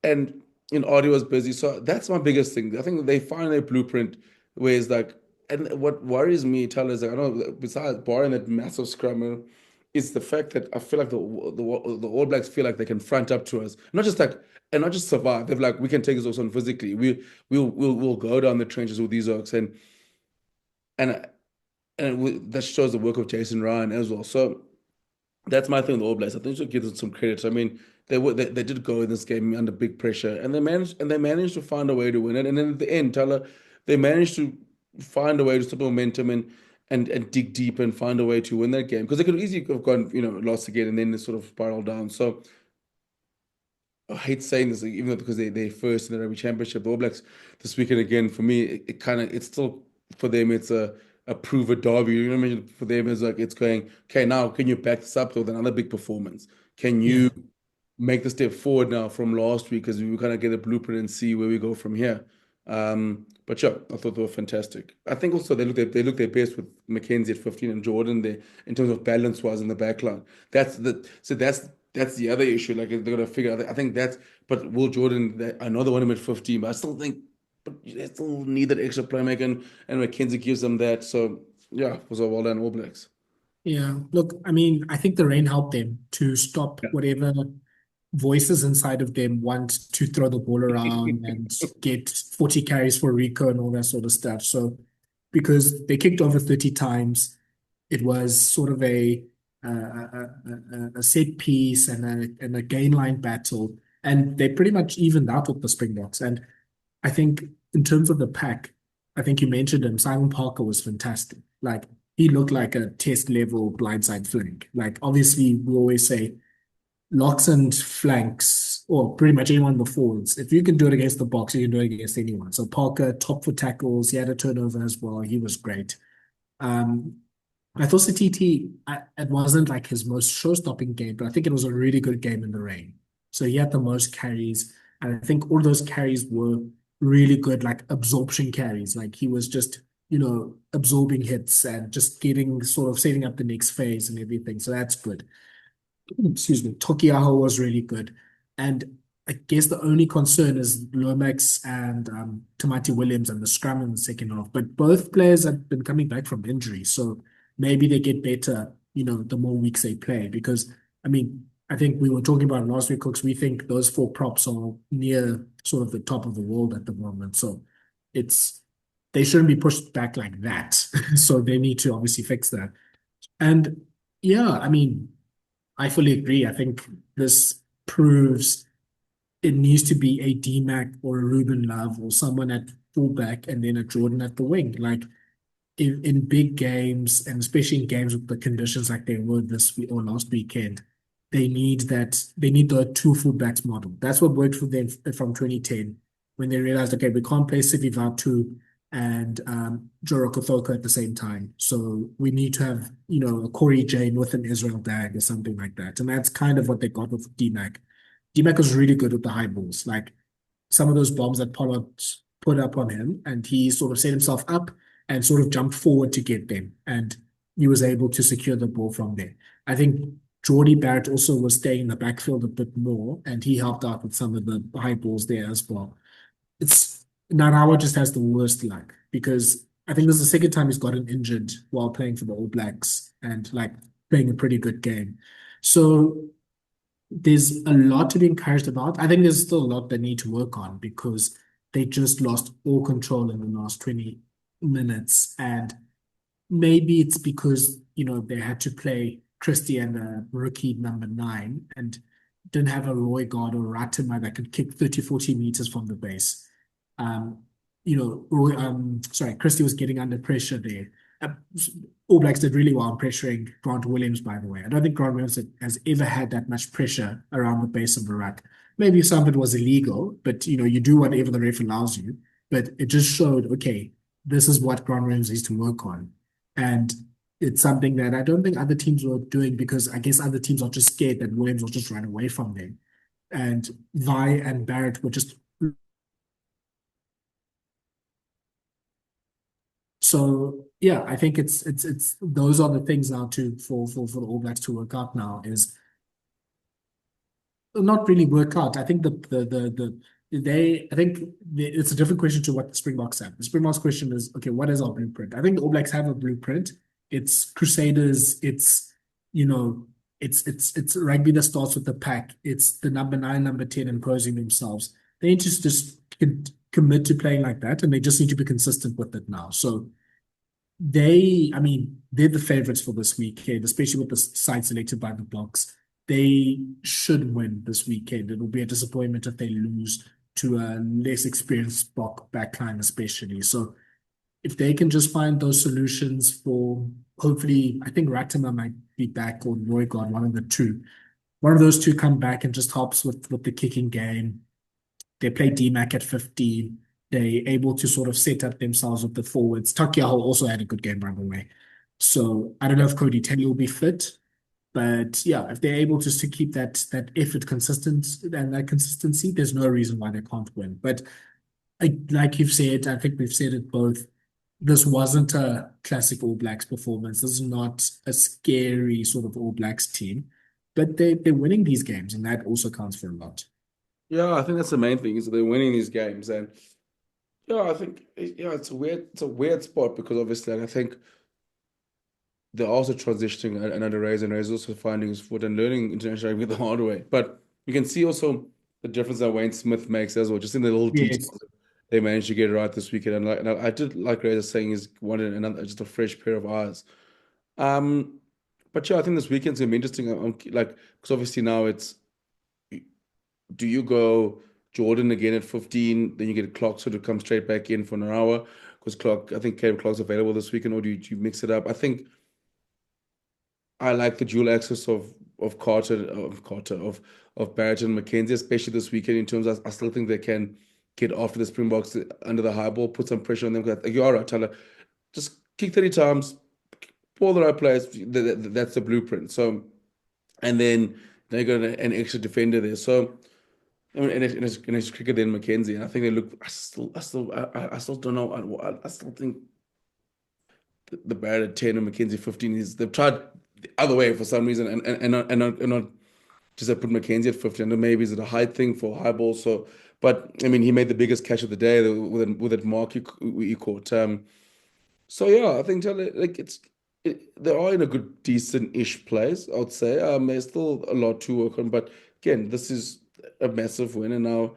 B: and Ardie was busy. So that's my biggest thing. I think they find their blueprint where it's like, and what worries me, Tyler, is like, I know besides barring that massive scrum, is the fact that I feel like the All Blacks feel like they can front up to us, not just like and not just survive. They're like, we can take this also on physically. We'll go down the trenches with these oaks and that shows the work of Jason Ryan as well. So that's my thing with the All Blacks. I think we should give them some credit. I mean, they did go in this game under big pressure, and they managed to find a way to win it. And then at the end, Tyler, they managed to find a way to stop momentum and dig deep and find a way to win that game because they could easily have gone, lost again and then they sort of spiraled down. So I hate saying this, even though because they first in the Rugby Championship, the All Blacks this weekend again. For me, it kind of it's still for them. It's a prove a derby. You know what I mean? For them, it's like it's going okay. Now, can you back this up with another big performance? Can
A: Yeah.
B: you make the step forward now from last week because we kind of get a blueprint and see where we go from here? But yeah, I thought they were fantastic. I think also they look their best with Mackenzie at 15 and Jordan there in terms of balance wise in the back line. That's the other issue. Like they're gonna figure out. I think that's. But Will Jordan, I know they want him at 15, but I still think, but they still need that extra playmaker, and McKenzie gives them that. So yeah, it was a well done All Blacks.
A: Yeah. Look, I mean, I think the rain helped them to stop whatever voices inside of them want to throw the ball around and get 40 carries for Rico and all that sort of stuff. So, because they kicked over 30 times, it was sort of a set piece and a gain line battle. And they pretty much evened out with the Springboks. And I think in terms of the pack, I think you mentioned him, Simon Parker was fantastic. Like, he looked like a test level blindside flank. Like, obviously, we always say locks and flanks, or pretty much anyone in the forwards. If you can do it against the Boks, you can do it against anyone. So Parker, top for tackles. He had a turnover as well. He was great. Um, I thought Satiti, it wasn't like his most show-stopping game, but I think it was a really good game in the rain. So he had the most carries, and I think all those carries were really good, like absorption carries. Like he was just, absorbing hits and just getting sort of setting up the next phase and everything. So that's good. Excuse me, Tokiaho was really good. And I guess the only concern is Lomax and Tamati Williams and the scrum in the second half. But both players have been coming back from injury. So maybe they get better, the more weeks they play. Because, I mean, I think we were talking about last week, Cooks. We think those four props are near sort of the top of the world at the moment. So it's they shouldn't be pushed back like that. So they need to obviously fix that. And yeah, I mean, I fully agree. I think this proves it needs to be a DMAC or a Ruben Love or someone at fullback and then a Jordan at the wing. Like in big games and especially in games with the conditions like they were this week or last weekend, they need the two fullbacks model. That's what worked for them from 2010 when they realized, okay, we can't play Sivi Vatu and Joro Kothoko at the same time. So we need to have, a Corey Jane with an Israel Dag or something like that. And that's kind of what they got with DMAC. DMAC was really good with the high balls. Like some of those bombs that Pollard put up on him, and he sort of set himself up and sort of jumped forward to get them. And he was able to secure the ball from there. I think Geordie Barrett also was staying in the backfield a bit more, and he helped out with some of the high balls there as well. It's Narawa just has the worst luck because I think this is the second time he's gotten injured while playing for the All Blacks and like playing a pretty good game. So there's a lot to be encouraged about. I think there's still a lot they need to work on because they just lost all control in the last 20 minutes. And maybe it's because, they had to play Christie and a rookie number 9 and didn't have a Roy guard or Ratima that could kick 30, 40 meters from the base. Um, Christie was getting under pressure there. Uh, All Blacks did really well in pressuring Grant Williams, by the way. I don't think Grant Williams has ever had that much pressure around the base of the ruck. Maybe some of it was illegal, but you do whatever the ref allows you. But it just showed, okay, this is what Grant Williams needs to work on. And it's something that I don't think other teams were doing because I guess other teams are just scared that Williams will just run away from them. And Vi and Barrett were just so yeah, I think it's those are the things now to for the All Blacks to work out now is not really work out. I think I think it's a different question to what the Springboks have. The Springboks question is, okay, what is our blueprint? I think the All Blacks have a blueprint. It's Crusaders, it's you know, it's rugby that starts with the pack. It's the number nine, number 10 imposing themselves. They need to just commit to playing like that, and they just need to be consistent with it now. So I mean, they're the favorites for this weekend, especially with the side selected by the Boks. They should win this weekend. It will be a disappointment if they lose to a less experienced Bok backline, especially. So if they can just find those solutions for hopefully, I think Ratama might be back or Roygaard, one of the two. One of those two come back and just helps with the kicking game. They play DMAC at 15. They're able to sort of set up themselves with the forwards. Takiaho also had a good game, by the way. So I don't know if Cody Telley will be fit, but yeah, if they're able just to keep that effort consistent and that consistency, there's no reason why they can't win. But like you've said, I think we've said it both. This wasn't a classic All Blacks performance. This is not a scary sort of All Blacks team, but they're winning these games, and that also counts for a lot.
B: Yeah, I think that's the main thing is that they're winning these games, and yeah, I think yeah, it's a weird spot because obviously, like, I think they're also transitioning another race, and Ray's also finding his foot and learning international rugby the hard way. But you can see also the difference that Wayne Smith makes as well, just in the little
A: Yes.
B: details they managed to get it right this weekend. And I did like Ray saying he's wanted another just a fresh pair of eyes. Um, but yeah, I think this weekend's gonna be interesting. Like, because obviously now it's do you go Jordan again at 15, then you get Clark sort of come straight back in for an hour because Clark, I think Caleb Clark's available this weekend, or do you mix it up? I think I like the dual access of of Barrett and McKenzie, especially this weekend in terms of I still think they can get after the Springboks under the high ball, put some pressure on them. Like, you're all right, Tyler. Just kick 30 times, ball the right players. That's the blueprint. So, and then they got an extra defender there. So, I mean, and it's quicker than McKenzie. And I think they look. I still don't know. I still think the Barrett at 10 and McKenzie 15 is they've tried the other way for some reason, and not just put McKenzie at 50. And maybe is it a height thing for high ball? So, but I mean, he made the biggest catch of the day with that mark you caught. So yeah, I think like they are in a good, decent-ish place, I would say. There's still a lot to work on, but again, this is a massive win, and now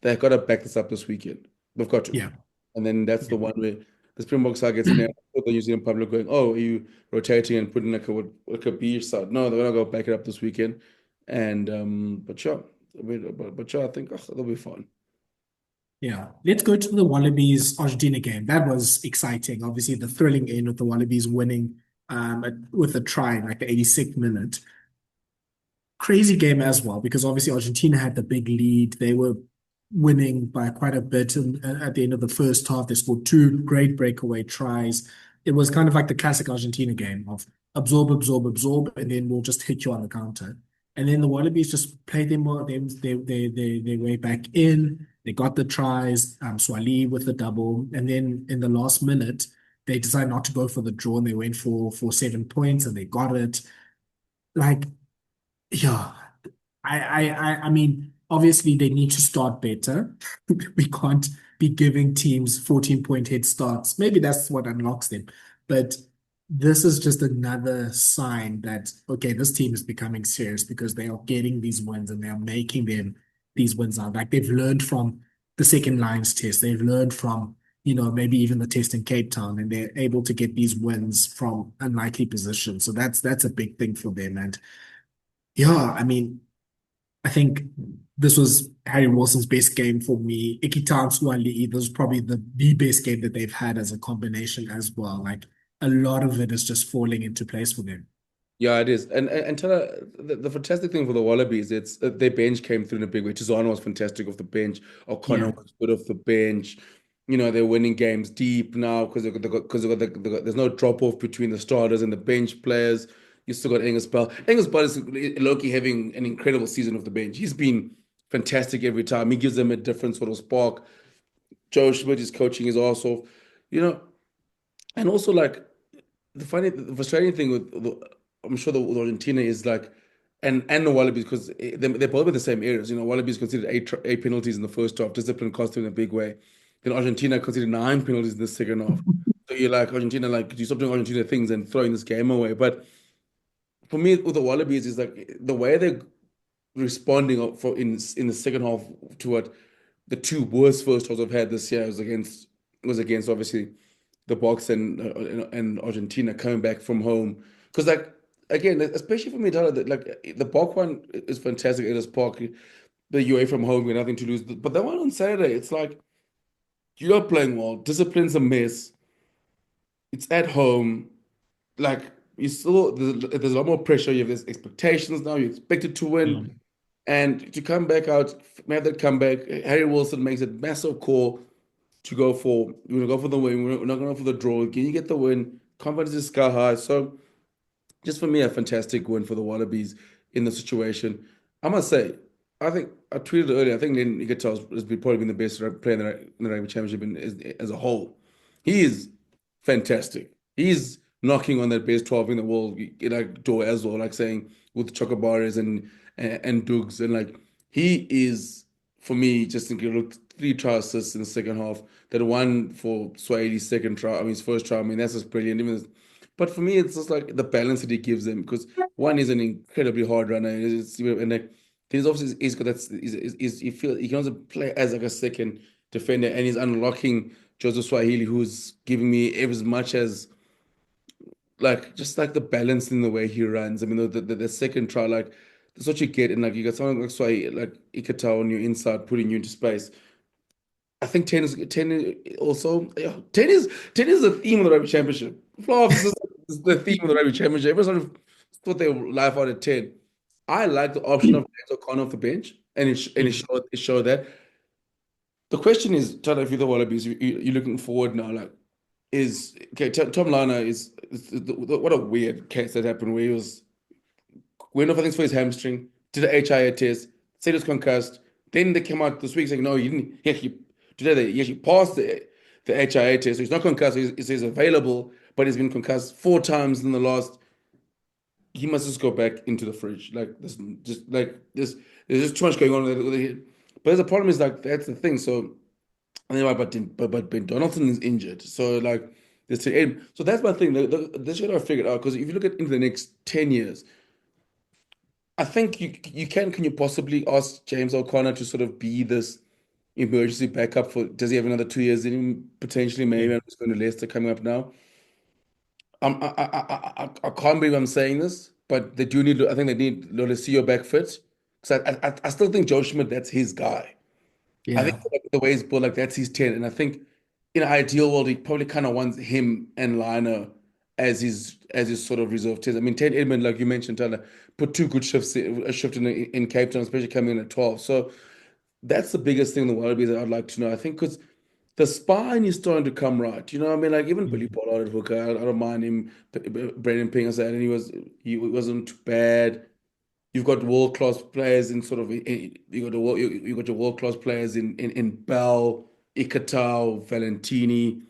B: they've got to back this up this weekend. They've got to.
A: Yeah.
B: And then that's the one where the Springboks side gets nailed. The New Zealand public going, "Oh, are you rotating and putting like a B side?" No, they're gonna go back it up this weekend. And but sure, but sure, I think they'll be fine.
A: Yeah. Let's go to the Wallabies Argentina game. That was exciting. Obviously, the thrilling end with the Wallabies winning with a try in like the 86th minute. Crazy game as well, because obviously Argentina had the big lead. They were winning by quite a bit. And at the end of the first half, they scored two great breakaway tries. It was kind of like the classic Argentina game of absorb, absorb, absorb, and then we'll just hit you on the counter. And then the Wallabies just played their way back in. They got the tries, Swali with the double. And then in the last minute, they decided not to go for the draw and they went for 7 points and they got it. Like, yeah, I mean, obviously they need to start better. We can't be giving teams 14-point head starts. Maybe that's what unlocks them. But this is just another sign that, okay, this team is becoming serious because they are getting these wins and they are making them these wins out. Like they've learned from the second lines test. They've learned from, maybe even the test in Cape Town, and they're able to get these wins from unlikely positions. So that's a big thing for them. And yeah, I mean, I think this was Harry Wilson's best game for me. Ikitan Swali, this was probably the best game that they've had as a combination as well. Like a lot of it is just falling into place for them.
B: Yeah, it is. And Tana, the fantastic thing for the Wallabies, it's their bench came through in a big way. Chisano was fantastic off the bench. O'Connor
A: Yeah.
B: was good off the bench. They're winning games deep now because there's no drop off between the starters and the bench players. You still got Angus Bell. Angus Bell is low-key having an incredible season off the bench. He's been fantastic every time. He gives them a different sort of spark. Joe Schmidt is coaching his ass off. You know, and also like the frustrating thing I'm sure with Argentina is like, and the Wallabies because they're both in the same areas. Wallabies considered eight penalties in the first half. Discipline cost them in a big way. Then Argentina considered nine penalties in the second half. So you're like Argentina, like do you stop doing Argentina things and throwing this game away? But for me with the Wallabies is like the way they're responding for in the second half to what the two worst first halves I've had this year was against obviously the Boks and Argentina coming back from home. Because like again, especially for me, Thala, like the Bok one is fantastic. It is Park, the away from home, you got nothing to lose. But that one on Saturday, it's like you're not playing well. Discipline's a mess. It's at home. Like you still there's a lot more pressure. You have this expectations now. You're expected to win,
A: Mm.
B: and to come back out, have that comeback. Harry Wilson makes a massive call to go for we're gonna go for the win. We're not going to go for the draw. Can you get the win? Confidence is sky high. So just for me, a fantastic win for the Wallabies in the situation. I must say, I think I tweeted earlier. I think Nadine Roos has probably been the best player in the Rugby Championship as a whole. He is fantastic. He's knocking on that best 12 in the world like door as well, like saying with Chocobares and Dugs and like he is for me just incredible. Three try assists in the second half. That one for Swahili's second try, I mean his first try. I mean that's just brilliant. Even but for me, it's just like the balance that he gives them because one is an incredibly hard runner, and like, he's obviously he's got he feel he can also play as like a second defender, and he's unlocking Joseph Swahili, who's giving me as much as like just like the balance in the way he runs. I mean, the second try, like that's what you get, and like you got someone like Swahili, like Ikata on your inside, putting you into space. I think 10 also yeah, 10 is the theme of the Rugby Championship. Playoffs is the theme of the Rugby Championship. Everyone sort of thought they would life out at 10. I like the option of James O'Connor off the bench, and
A: Mm.
B: it showed that. The question is, Tata, if you're the Wallabies, you're looking forward now. Like, is okay? Tom Lana what a weird case that happened where he went off I think for his hamstring, did an HIA test, said he was concussed. Then they came out this week saying no, he didn't. He actually passed the HIA test, so he's not concussed. He's available, but he's been concussed 4 times in the last. He must just go back into the fridge. Like this, just like this. There's just too much going on with it. But the problem is like that's the thing. So and then but Ben Donaldson is injured. So like this so that's my thing. This should have figured out because if you look at into the next 10 years. I think can you possibly ask James O'Connor to sort of be this emergency backup for does he have another 2 years in him potentially maybe
A: Mm.
B: I'm just going to Leicester coming up now. I can't believe I'm saying this, but they do need I think they need Lolesio back fit because I still think Joe Schmidt that's his guy. I think
A: Yeah.
B: like, the way he's built like that's his 10 and I think in an ideal world he probably kind of wants him and Liner as his sort of reserve 10. I mean 10 Edmund like you mentioned Tyler put two good shifts a shift in Cape Town especially coming in at 12. So that's the biggest thing in the Wallabies that I'd like to know. I think because the spine is starting to come right. You know what I mean? Like even Billy
A: Mm.
B: Pollard at hooker, I don't mind him. Brendan Ping, I said, and he wasn't too bad. You've got world class players in sort of you got your world class players in Bell, Ikatau, Valentini.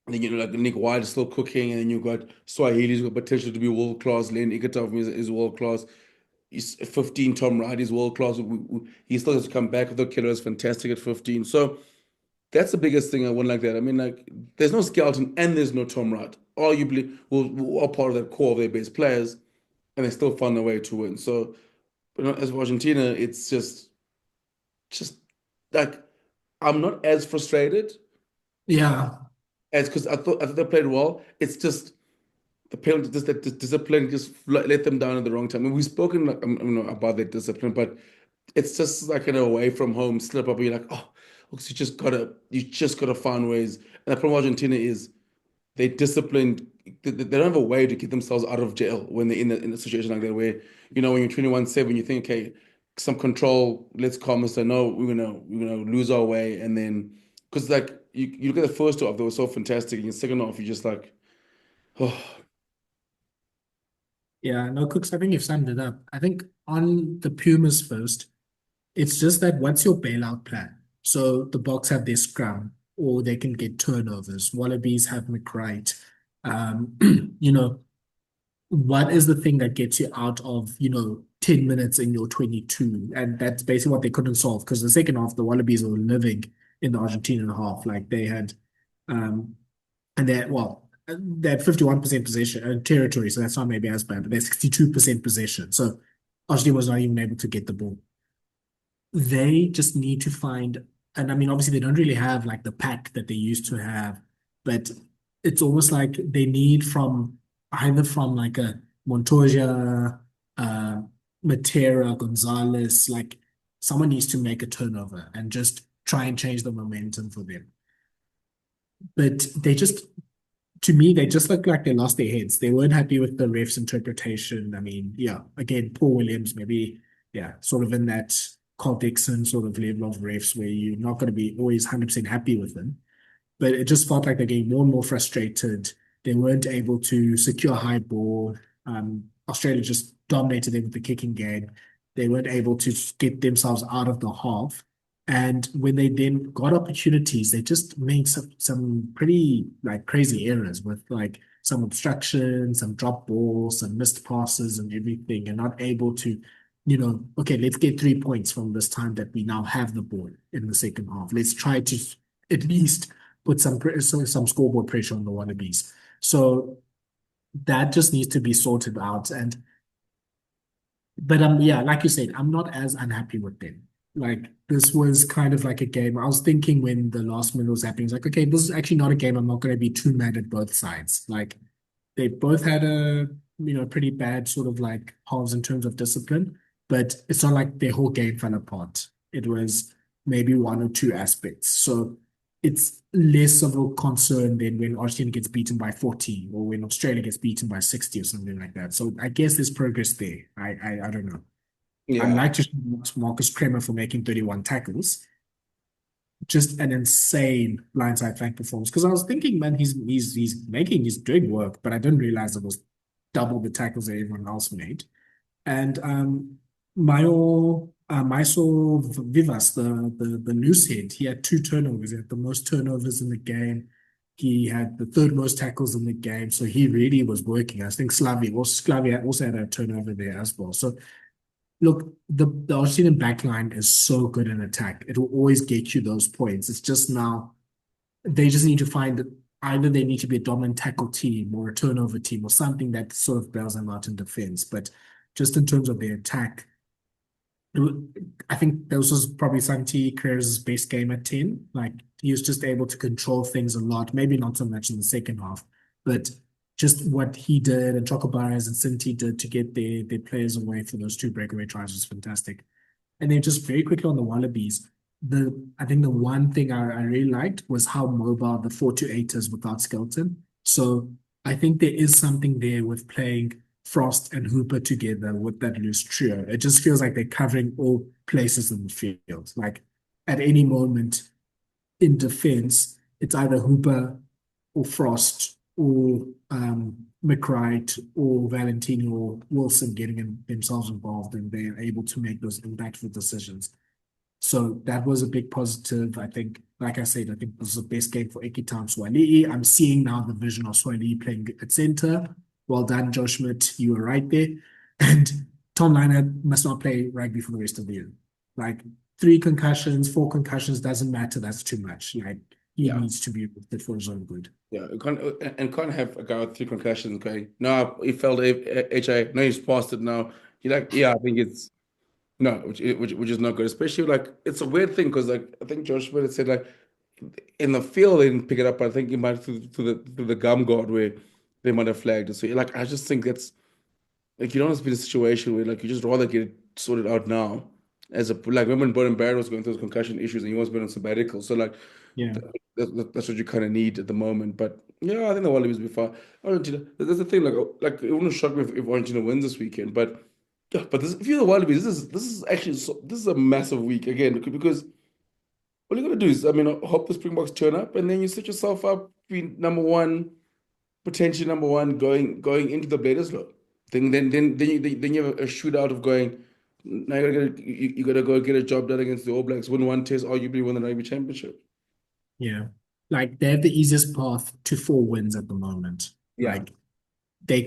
B: And then like Nick White is still cooking, and then you've got Swahili's got potential to be world class. Len Ikatau is world class. He's 15. Tom Wright is world class. He still has to come back. The killer is fantastic at 15. So that's the biggest thing I want like that. I mean, like, there's no skeleton and there's no Tom Wright. Arguably, we're all part of that core of their best players, and they still found a way to win. So, as for Argentina, it's just like I'm not as frustrated
A: Yeah.
B: as because I thought they played well. It's just the penalty, just that discipline, just let them down at the wrong time. And we've spoken like, about that discipline, but it's just like an away from home slip up. And you're like, oh, looks you just gotta find ways. And the problem with Argentina is they disciplined. They don't have a way to get themselves out of jail when they're in a situation like that. Where when you're 21-7, you think, okay, some control. Let's calm us down. No, we're gonna lose our way, and then because like you look at the first half, they were so fantastic. In the second half, you just like, oh,
A: Yeah. No, Cooks, I think you've summed it up. I think on the Pumas first, it's just that what's your bailout plan? So the Boks have their scrum, or they can get turnovers. Wallabies have McWright. Um, you know, what is the thing that gets you out of, 10 minutes in your 22? And that's basically what they couldn't solve because the second half, the Wallabies were living in the Argentinian half. Like they had, um, and they, well, they had 51% possession territory, so that's not maybe as bad, but they're 62% possession. So Argentina was not even able to get the ball. They just need to find, and I mean, obviously they don't really have like the pack that they used to have, but it's almost like they need from either from like a Montoya, uh, Matera, Gonzalez, like someone needs to make a turnover and just try and change the momentum for them. But they just, to me, they just look like they lost their heads. They weren't happy with the ref's interpretation. I mean, yeah, again, Paul Williams, maybe, yeah, sort of in that Carl Dixon sort of level of refs where you're not going to be always 100% happy with them. But it just felt like they're getting more and more frustrated. They weren't able to secure high ball. Australia just dominated them with the kicking game. They weren't able to get themselves out of the half. And when they then got opportunities, they just made some pretty like crazy errors with like some obstruction, some drop balls, some missed passes and everything, and not able to, okay, let's get 3 points from this time that we now have the ball in the second half. Let's try to at least put some scoreboard pressure on the Wallabies. So that just needs to be sorted out. But yeah, like you said, I'm not as unhappy with them. Like this was kind of like a game. I was thinking when the last minute was happening, it's like, okay, this is actually not a game. I'm not going to be too mad at both sides. Like they both had a pretty bad sort of like halves in terms of discipline, but it's not like their whole game fell apart. It was maybe one or two aspects. So it's less of a concern than when Argentina gets beaten by 40 or when Australia gets beaten by 60 or something like that. So I guess there's progress there. I don't know. I'd
B: Yeah.
A: like to shout Marcus Kremer for making 31 tackles. Just an insane blindside flank performance. Because I was thinking, man, he's doing work, but I didn't realize it was double the tackles that everyone else made. And Maiso Vivas, the loose head, he had two turnovers. He had the most turnovers in the game. He had the third most tackles in the game. So he really was working. I think Slavia also had a turnover there as well. So look, the Argentinian backline is so good in attack. It will always get you those points. It's just now they just need to find either they need to be a dominant tackle team or a turnover team or something that sort of bails them out in defense. But just in terms of their attack, I think this was probably Santi Carrera's best game at 10. Like he was just able to control things a lot, maybe not so much in the second half, but just what he did and Chocobaras and Sinti did to get their players away for those two breakaway tries was fantastic. And then just very quickly on the Wallabies, I think the one thing I really liked was how mobile the 4-8 is without Skelton. So I think there is something there with playing Frost and Hooper together with that loose trio. It just feels like they're covering all places in the field. Like at any moment in defense, it's either Hooper or Frost or McWright or Valentino or Wilson getting themselves involved and they're able to make those impactful decisions. So that was a big positive. I think, like I said, I think this is the best game for Ekitam Swali'i. I'm seeing now the vision of Swali'i playing at center. Well done, Joe Schmidt. You were right there. And Tom Lynott must not play rugby for the rest of the year. Like 3 concussions, 4 concussions, doesn't matter. That's too much. Like he
B: Yeah.
A: needs to be fit for his own good.
B: Yeah, can't have a guy with 3 concussions going. No, he failed HI. No, he's past it now. You're like, yeah, I think it's no, which is not good. Especially like it's a weird thing because like I think Josh Miller said like in the field they didn't pick it up. I think he might through the gum guard where they might have flagged it. So like I just think that's like you don't want to be in a situation where like you just rather get it sorted out now. As a like when Burton Barrett was going through those concussion issues and he was been on sabbatical. So like
A: Yeah.
B: that's what you kind of need at the moment. But yeah, I think the Wallabies will be fine. Argentina, that's the thing. Like it wouldn't shock me if Argentina wins this weekend. But yeah, but if you're the Wallabies, this is actually this is a massive week again because all you gotta do is I mean hope the Springboks turn up and then you set yourself up being number one, potentially number one going into the Bledisloe. Then you have a shootout of going. Now you gotta go get a job done against the All Blacks. Win one test, arguably win the Rugby Championship.
A: Yeah. Like they have the easiest path to 4 wins at the moment.
B: Yeah.
A: Like they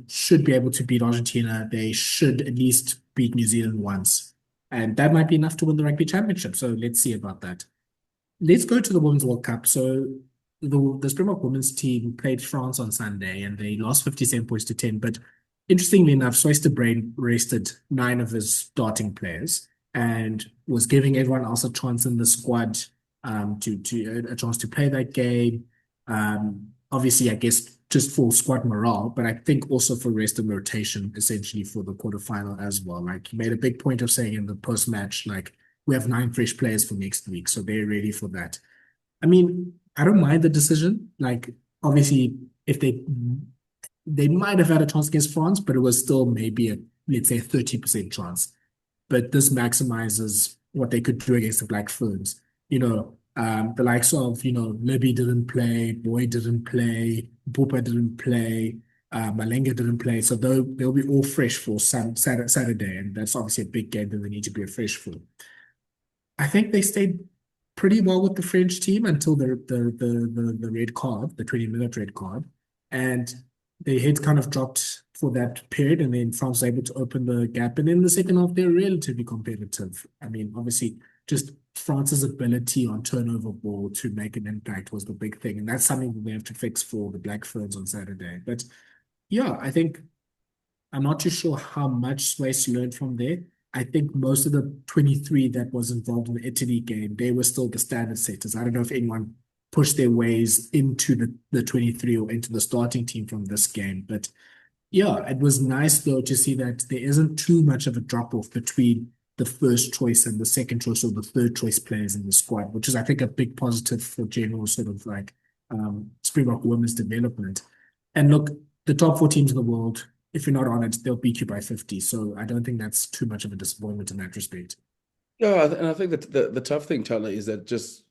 A: should be able to beat Argentina. They should at least beat New Zealand once. And that might be enough to win the Rugby Championship. So let's see about that. Let's go to the Women's World Cup. So the Springbok women's team played France on Sunday and they lost 57 points to 10. But interestingly enough, Swys de Bruin rested nine of his starting players and was giving everyone else a chance in the squad to a chance to play that game. Obviously, I guess just for squad morale, but I think also for rest and rotation, essentially for the quarterfinal as well. Like he made a big point of saying in the post match, like we have nine fresh players for next week, so they're ready for that. I mean, I don't mind the decision. Like, obviously, if they might have had a chance against France, but it was still maybe a let's say 30% chance. But this maximizes what they could do against the Black Ferns. The likes of, Libby didn't play, Boy didn't play, Bupa didn't play, Malenga didn't play. So they'll be all fresh for Saturday, and that's obviously a big game that they need to be fresh for. I think they stayed pretty well with the French team until the red card, the 20-minute red card. And their heads kind of dropped for that period, and then France was able to open the gap. And in the second half, they're relatively competitive. I mean, obviously, just France's ability on turnover ball to make an impact was the big thing. And that's something that they have to fix for the Black Ferns on Saturday. But yeah, I think I'm not too sure how much Swiss learned from there. I think most of the 23 that was involved in the Italy game, they were still the standard setters. I don't know if anyone pushed their ways into the 23 or into the starting team from this game. But yeah, it was nice though to see that there isn't too much of a drop off between the first choice and the second choice or the third choice players in the squad, which is, I think, a big positive for general sort of like Springbok women's development. And look, the top four teams in the world, if you're not on it, they'll beat you by 50. So I don't think that's too much of a disappointment in that respect.
B: Yeah, and I think that the tough thing, Tyler, is that just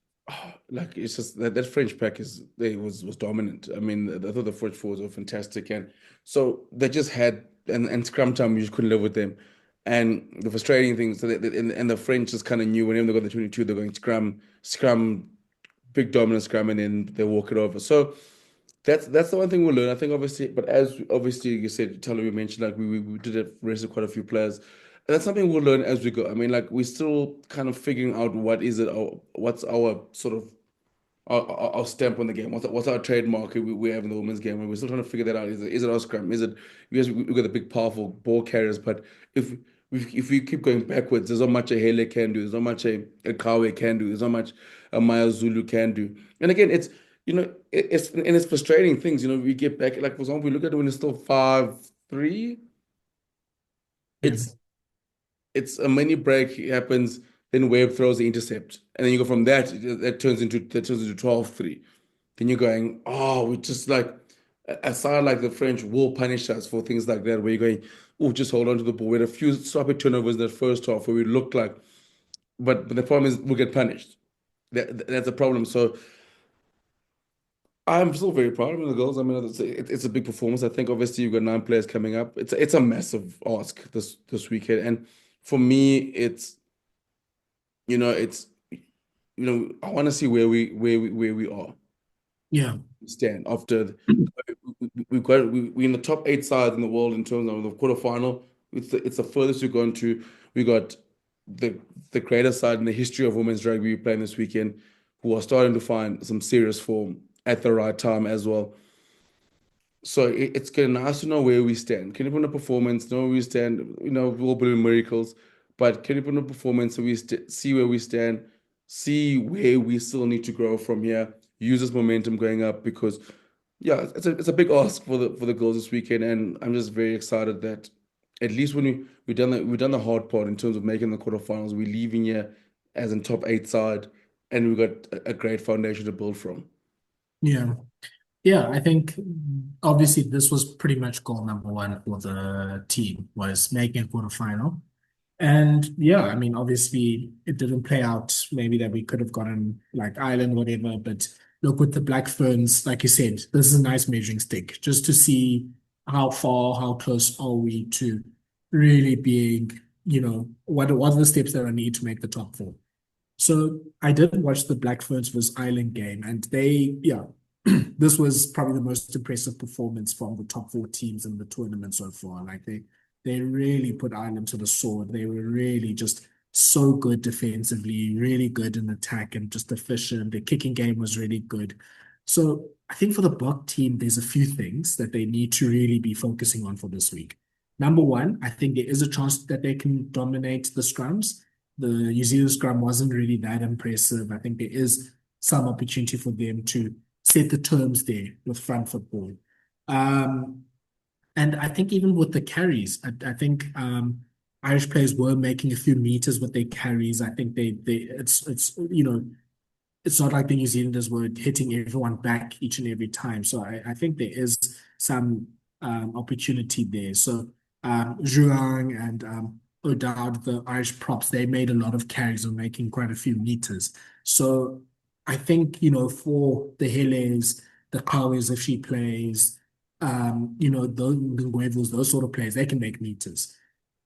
B: like it's just that French pack is they was dominant. I mean, I thought the French forwards were fantastic, and so they just had and scrum time you just couldn't live with them. And the frustrating thing, so and the French just kind of knew whenever they got the 22, they're going scrum, big dominant scrum, and then they walk it over. So that's the one thing we'll learn. I think obviously, but as obviously you said, Tyler, we mentioned like we did it rested quite a few players. And that's something we'll learn as we go. I mean, like we're still kind of figuring out what is it, what's our sort of our stamp on the game. What's our trademark we have in the women's game? And we're still trying to figure that out. Is it our scrum? Is it because we've got the big powerful ball carriers? But if we keep going backwards, there's not much a Hele can do. There's not much a Kawe can do. There's not much a Maya Zulu can do. And again, it's frustrating things. We get back like for example, we look at it when it's still 5-3.
A: Yeah.
B: It's a mini break happens, then Webb throws the intercept, and then you go from that turns into 12-3. Then you're going, oh, we just like aside like the French will punish us for things like that, where you're going, oh, just hold on to the ball. We had a few sloppy turnovers in the first half where we looked like, but the problem is we'll get punished. That's a problem. So I'm still very proud of the goals. I mean, it's a big performance. I think obviously you've got nine players coming up. It's a massive ask this weekend, and for me, it's I want to see where we are
A: Yeah.
B: stand after we're in the top eight sides in the world in terms of the quarterfinal. It's the furthest we've gone to. We got the greatest side in the history of women's rugby playing this weekend, who are starting to find some serious form at the right time as well. So it's getting nice to know where we stand. Can you put in a performance? Know where we stand. We'll believe in miracles, but can you put in a performance so we see where we stand, see where we still need to grow from here, use this momentum going up because, yeah, it's a big ask for the girls this weekend, and I'm just very excited that at least when we've done the hard part in terms of making the quarterfinals, we're leaving here as in top eight side, and we've got a great foundation to build from.
A: Yeah. Yeah, I think obviously this was pretty much goal number one for the team was making a quarterfinal. And yeah, I mean, obviously it didn't play out maybe that we could have gotten like Ireland, whatever. But look, with the Black Ferns, like you said, this is a nice measuring stick just to see how far, how close are we to really being, what are the steps that I need to make the top four. So I did watch the Black Ferns versus Ireland game, and yeah, this was probably the most impressive performance from the top four teams in the tournament so far. Like they really put Ireland to the sword. They were really just so good defensively, really good in attack and just efficient. The kicking game was really good. So I think for the Bok team, there's a few things that they need to really be focusing on for this week. Number one, I think there is a chance that they can dominate the scrums. The New Zealand scrum wasn't really that impressive. I think there is some opportunity for them to set the terms there with front football. Um, and I think even with the carries, I think Irish players were making a few meters with their carries. I think it's it's not like the New Zealanders were hitting everyone back each and every time. So I think there is some opportunity there. So Zhuang and O'Dowd, the Irish props, they made a lot of carries and making quite a few meters. So I think, for the Heles, the Kawes, if she plays, the Nguevos, those sort of players, they can make meters.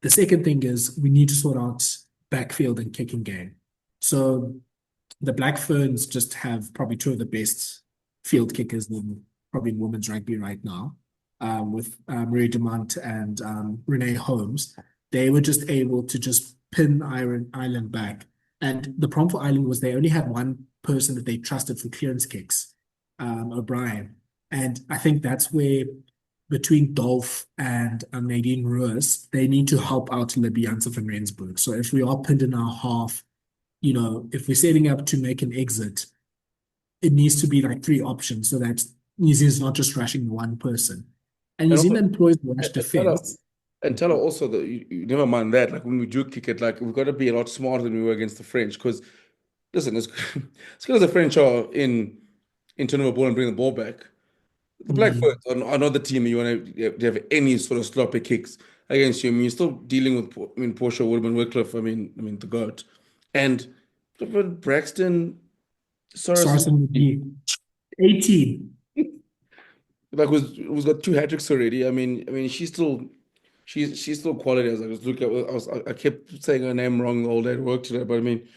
A: The second thing is we need to sort out backfield and kicking game. So the Black Ferns just have probably two of the best field kickers in probably in women's rugby right now, with Marie Demont and Renee Holmes. They were just able to just pin Ireland back. And the problem for Ireland was they only had one person that they trusted for clearance kicks, O'Brien. And I think that's where between Dolph and Nadine Roos, they need to help out Libby Janssen van Rensburg. So if we are pinned in our half, if we're setting up to make an exit, it needs to be like three options so that New Zealand's not just rushing one person. And New
B: And also,
A: Zealand employs rush
B: and tell her,
A: defense.
B: and tell her also that you never mind that. Like when we do kick it, like we've got to be a lot smarter than we were against the French. Because listen, as as good as the French are in turning the ball and bringing the ball back, the Black Ferns
A: Mm,
B: are not the team you want to have any sort of sloppy kicks against you. I mean, you're still dealing with, Portia Woodman, Wycliffe. I mean, the goat, and but Braxton, Sorensen,
A: Saracen would be 18.
B: like was got two hat tricks already. I mean, she's still quality. As I was looking at, I kept saying her name wrong the whole day at work today. But her name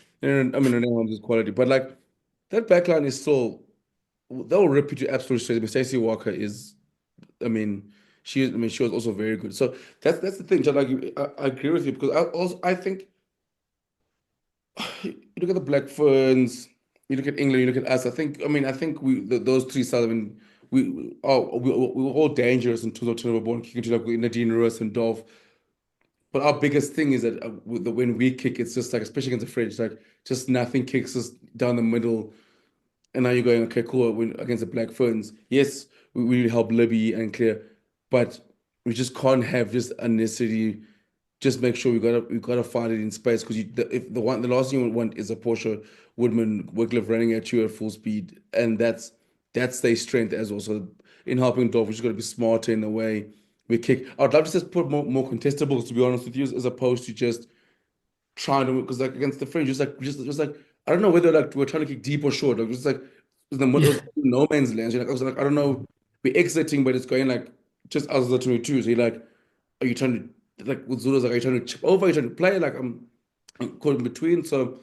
B: is quality. But like that backline is still they'll rip you to absolute straight. But Stacey Walker is, I mean, she was also very good. So that's the thing. John, like I agree with you because I think you look at the Black Ferns, you look at England, you look at us. I think those three sides. I mean, we were all dangerous in terms of turnover ball and kicking to like Nadine Roos and Dolph. But our biggest thing is that when we kick, it's just like, especially against the French, like just nothing kicks us down the middle. And now you're going, okay, cool. Against the Black Ferns, yes, we help Libby and Claire, but we just can't have just unnecessary. Just make sure we gotta find it in space because if the last thing you want is a Porsche Woodman Wycliffe running at you at full speed, and that's their strength as well. So in helping Dolph, we just got to be smarter in the way we kick. I'd love to just put more contestables, to be honest with you, as opposed to just trying to, because like against the French, just like I don't know whether like we're trying to kick deep or short. Like just like it was
A: Yeah.
B: no man's land. You're like I was like I don't know, we're exiting, but it's going like just as the 22. So you're like, are you trying to like with Zula's like are you trying to chip over? Are you trying to play? Like I'm caught in between. So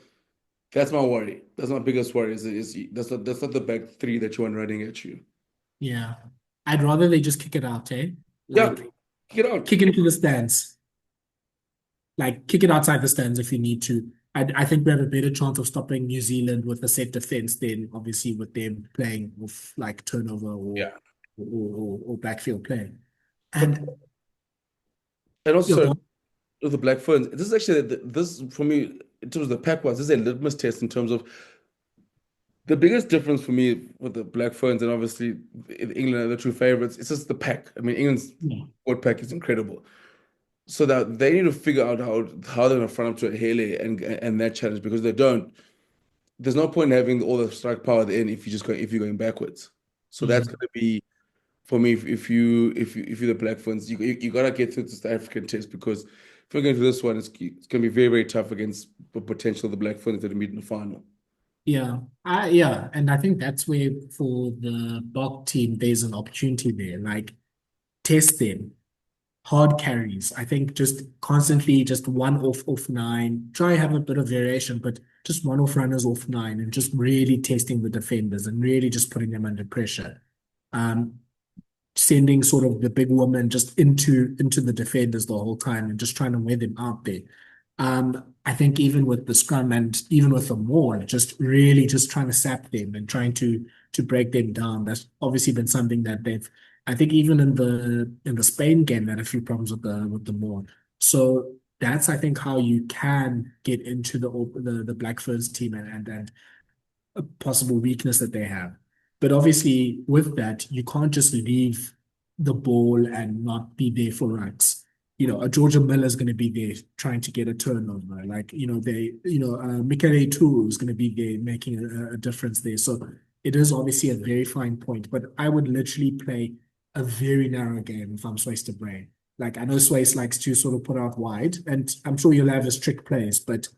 B: that's my worry. That's my biggest worry. Is that's not the back three that you want running at you.
A: Yeah. I'd rather they just kick it out, eh?
B: Yeah,
A: Like
B: get out.
A: kick it into the stands. Like kick it outside the stands if you need to. I think we have a better chance of stopping New Zealand with a set defense than obviously with them playing with like turnover or
B: Yeah,
A: backfield playing.
B: but
A: And
B: and
A: you're
B: also
A: going,
B: with the Black Ferns, this is actually this for me in terms of the pack wise, this is a litmus test in terms of the biggest difference for me with the Black Ferns and obviously England are the true favorites. It's just the pack. I mean, England's
A: yeah.
B: forward pack is incredible. So that they need to figure out how they're going to front up to a Haley and that challenge because they don't. There's no point in having all the strike power at the end if you're going backwards. So that's
A: Mm.
B: going to be for me if you're the Black Ferns, you gotta get through the South African test because if you're going to this one, it's going to be very very tough against the potential of the Black Ferns that meet in the final.
A: Yeah, and I think that's where for the Bok team there's an opportunity there. Like test them, hard carries. I think just constantly just one off nine. Try have a bit of variation, but just one off runners off nine and just really testing the defenders and really just putting them under pressure. Um, Sending sort of the big woman just into the defenders the whole time and just trying to wear them out there. I think even with the scrum and even with the maul, just really just trying to sap them and trying to to break them down. That's obviously been something that they've, I think even in the Spain game, they had a few problems with the maul. So that's, I think, how you can get into the Black Ferns team and a possible weakness that they have. But obviously, with that, you can't just leave the ball and not be there for rucks. A Georgia Miller is going to be there trying to get a turnover. Like, Michele Toure is going to be there making a difference there. So it is obviously a very fine point. But I would literally play a very narrow game if I'm Swys de Bruin. Like, I know Swys likes to sort of put out wide, and I'm sure you'll have his trick plays, but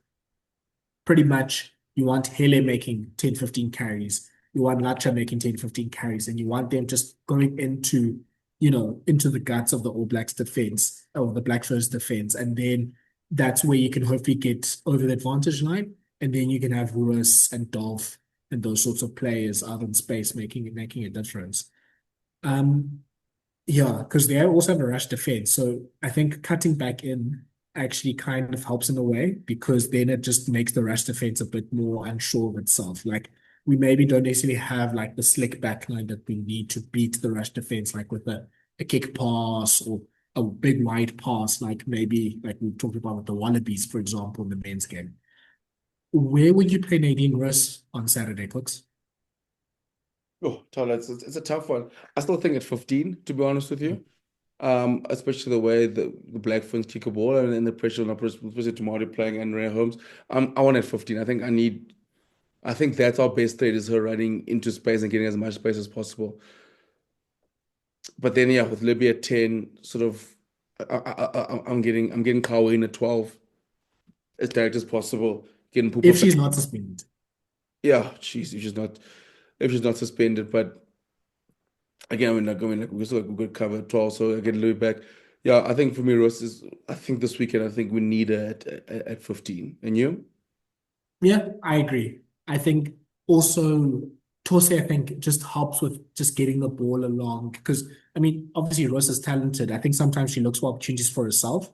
A: pretty much you want Hele making 10, 15 carries. You want Lacha making 10, 15 carries, and you want them just going into the guts of the All Blacks defense or the Black Ferns defense. And then that's where you can hopefully get over the advantage line. And then you can have Roos and Dolph and those sorts of players out in space making a difference. Um, yeah, because they also have a rush defense. So I think cutting back in actually kind of helps in a way because then it just makes the rush defense a bit more unsure of itself. Like we maybe don't necessarily have like the slick backline that we need to beat the rush defense, like with a kick pass or a big wide pass, like maybe like we talked about with the Wallabies, for example, in the men's game. Where would you play Nadine Roos on Saturday, Cooks?
B: Oh, Tyler, it's a tough one. I still think at 15, to be honest with you. Especially the way the Black Ferns kick a ball and then the pressure on especially Tamari playing and Ray Holmes. I want at 15. I think that's our best trade is her running into space and getting as much space as possible. But then yeah, with Libya at 10, sort of I'm getting Kawa in at 12 as direct as possible. Getting
A: If
B: Pooper back.
A: she's not suspended.
B: Yeah, if she's not suspended, but again, we still got good cover 12, so I get Louis back. Yeah, I think for me, Ross is. I think this weekend, I think we need her at 15. And you?
A: Yeah, I agree. I think also Tosi, I think, just helps with just getting the ball along. Because, I mean, obviously, Rose is talented. I think sometimes she looks for opportunities for herself.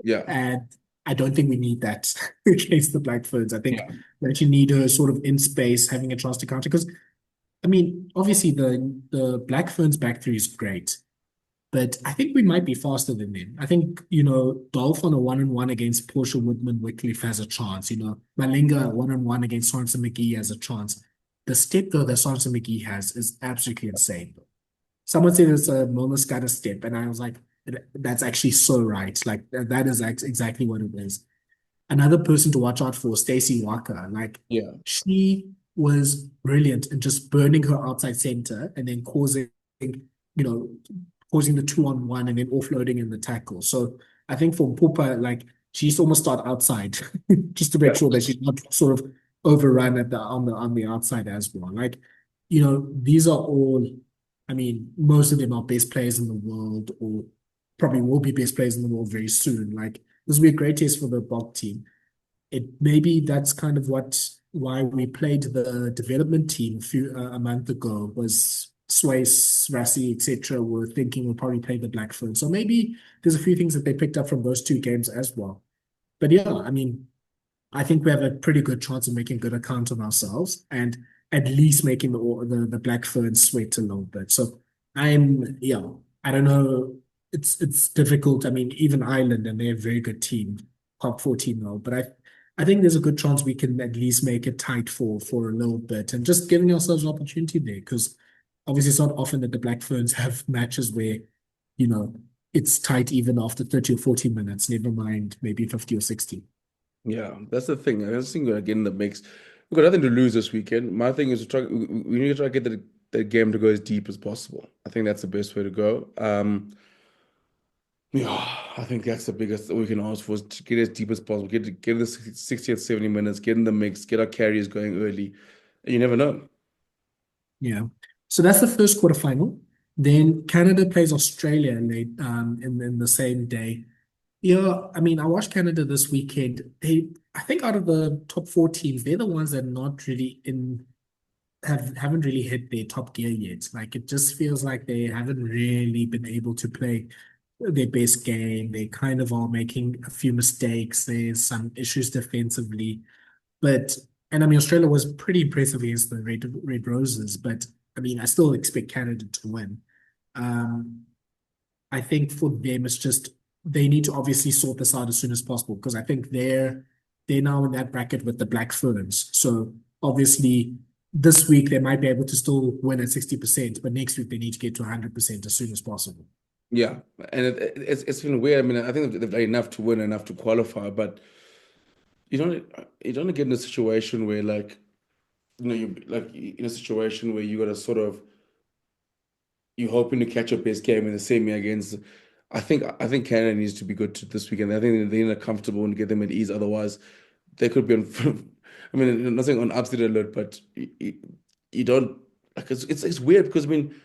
B: Yeah,
A: And I don't think we need that against the Black Ferns. I think
B: yeah,
A: that you need her sort of in space, having a chance to counter. Because, I mean, obviously, the Black Ferns back three is great. But I think we might be faster than them. I think, Dolph on a one-on-one against Portia Woodman Wycliffe has a chance. Malinga one-on-one against Sorensen McGee has a chance. The step, though, that Sorensen McGee has is absolutely insane. Someone said it's a Mona Scudder step, and I was like, that's actually so right. Like, that is exactly what it is. Another person to watch out for, Stacey Walker. Like,
B: yeah,
A: she was brilliant in just burning her outside center and then know, causing the 2-on-1 and then offloading in the tackle. So I think for Pupa, like she used to almost start outside just to make
B: yeah,
A: sure that she's not sort of overrun on the outside as well. Like, these are all, I mean, most of them are best players in the world or probably will be best players in the world very soon. Like this will be a great test for the Bok team. It maybe that's kind of why we played the development team a month ago was Swayze, Rassi, etc. were thinking we'll probably play the Black Ferns. So maybe there's a few things that they picked up from those two games as well. But yeah, I mean, I think we have a pretty good chance of making a good account of ourselves and at least making the Black Ferns sweat a little bit. So yeah, I don't know. It's difficult. I mean, even Ireland and they're a very good team, top 14 now. But I think there's a good chance we can at least make it tight for a little bit and just giving ourselves an opportunity there because obviously it's not often that the Black Ferns have matches where, you know, it's tight even after 30 or 40 minutes, never mind maybe 50 or 60.
B: yeah. That's the thing. I just think again that makes we've got nothing to lose this weekend. My thing is to try. We need to try to get the game to go as deep as possible. I think that's the best way to go. Yeah, I think that's the biggest that we can ask for is to get as deep as possible. Get the 60 or 70 minutes, get in the mix, get our carriers going early. And you never know.
A: Yeah. So that's the first quarterfinal. Then Canada plays Australia late in the same day. Yeah, I mean, I watched Canada this weekend. I think out of the top four teams, they're the ones that are not really haven't really hit their top gear yet. Like it just feels like they haven't really been able to play their best game. They kind of are making a few mistakes. There's some issues defensively, but and I mean Australia was pretty impressive against the Red Roses, but I mean, I still expect Canada to win. Um, I think for them, it's just they need to obviously sort this out as soon as possible because I think they're now in that bracket with the Black Ferns. So obviously, this week they might be able to still win at 60%, but next week they need to get to 100% as soon as possible.
B: Yeah, and it's been weird. I mean, I think they've done enough to win, enough to qualify, but you don't get in a situation where like you like in a situation where you got to sort of you're hoping to catch your best game in the semi against. I think Canada needs to be good this weekend. I think they need to comfortable and get them at ease. Otherwise, they could be on. I mean, nothing on upset alert, but you don't like it's weird because I mean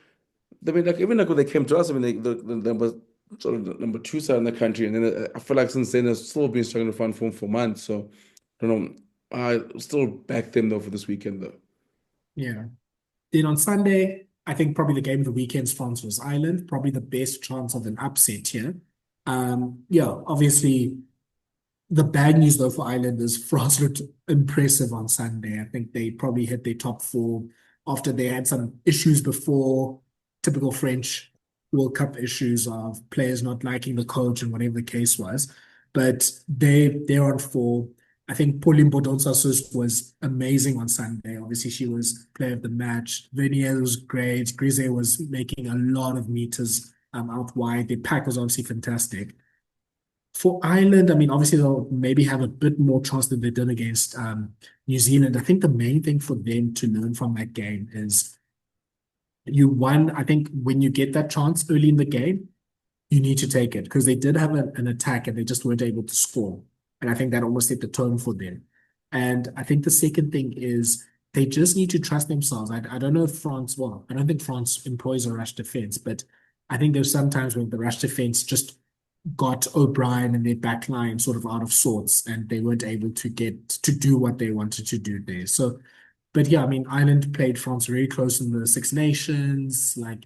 B: like even like when they came to us, I mean the number sort of the number two side in the country, and then I feel like since then they've still been struggling to find form for months. So I don't know. I still back them though for this weekend though.
A: Yeah. Then on Sunday, I think probably the game of the weekend's France versus Ireland, probably the best chance of an upset here. Yeah, obviously the bad news though for Ireland is France looked impressive on Sunday. I think they probably hit their top four after they had some issues before, typical French World Cup issues of players not liking the coach and whatever the case was. But they're on four. I think Pauline Bodonsasos was amazing on Sunday. Obviously, she was player of the match. Vernier was great. Grise was making a lot of meters out wide. The pack was obviously fantastic. For Ireland, I mean, obviously they'll maybe have a bit more chance than they did against New Zealand. I think the main thing for them to learn from that game is I think when you get that chance early in the game, you need to take it because they did have an attack and they just weren't able to score. And I think that almost set the tone for them. And I think the second thing is they just need to trust themselves. I don't know if I don't think France employs a rush defense, but I think there's sometimes when the rush defense just got O'Brien and their back line sort of out of sorts and they weren't able to get to do what they wanted to do there. So, but yeah, I mean, Ireland played France very close in the Six Nations. Like,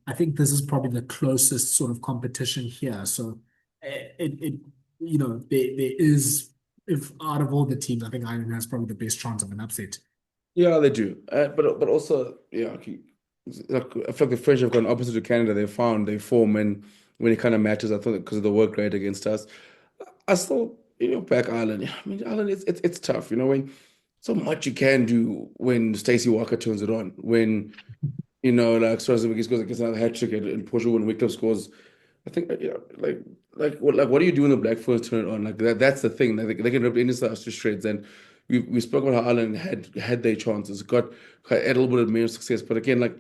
A: I think this is probably the closest sort of competition here. So it there is, if out of all the teams, I think Ireland has probably the best chance of an upset.
B: Yeah, they do. But also, yeah, okay. Like, I feel like the French have gone opposite to Canada. They found their form and when it kind of matters. I thought because of the work rate against us, I still back Ireland. Yeah, I mean Ireland, it's tough. When so much you can do when Stacey Walker turns it on. When like Swys scores against another hat trick in Portugal when Wycliffe scores. I think what do you do when the Black Ferns turn it on? Like that's the thing. Like, they can rip any side to shreds. And we spoke about how Ireland had their chances, had a little bit of mere success. But again, like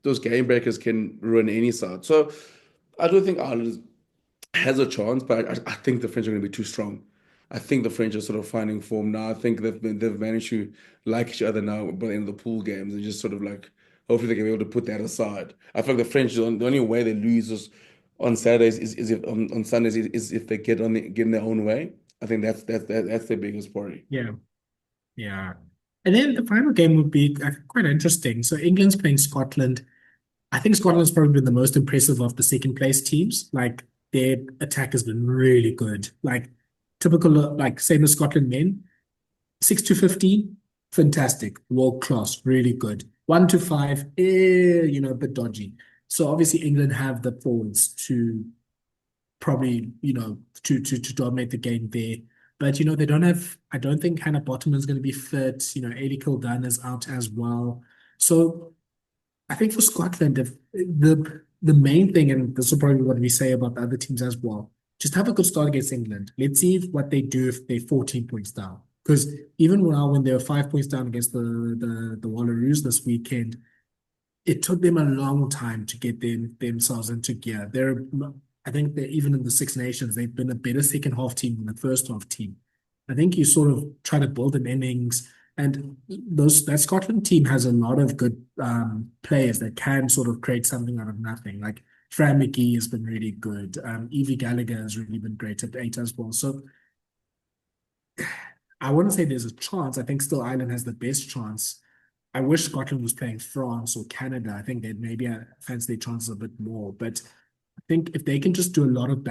B: those game breakers can ruin any side. So I do think Ireland has a chance, but I think the French are going to be too strong. I think the French are sort of finding form now. I think they've managed to like each other now by the end of the pool games and just sort of like hopefully they can be able to put that aside. I feel like the French the only way they lose is on Saturdays is if on Sundays is if they get in their own way. I think that's their biggest worry.
A: Yeah, yeah. And then the final game would be quite interesting. So England's playing Scotland. I think Scotland's probably been the most impressive of the second place teams. Like their attack has been really good. Like typical, like same as Scotland men, 6 to 15, fantastic, world class, really good. 1 to 5, a bit dodgy. So obviously England have the forwards to probably, to dominate the game there. But they don't have. I don't think Hannah Bottom is going to be fit. Ailey Kildane is out as well. So I think for Scotland, if the main thing, and this will probably be what we say about the other teams as well, just have a good start against England. Let's see what they do if they're 14 points down. Because even now, when they were 5 points down against the Wallaroos this weekend, it took them a long time to get themselves into gear. I think that even in the Six Nations, they've been a better second half team than the first half team. I think you sort of try to build an innings, and that Scotland team has a lot of good players that can sort of create something out of nothing. Like Fran McGee has been really good. Evie Gallagher has really been great at eight as well. So I wouldn't say there's a chance. I think still Ireland has the best chance. I wish Scotland was playing France or Canada. I think they'd maybe fancy their chances a bit more. But I think if they can just do a lot of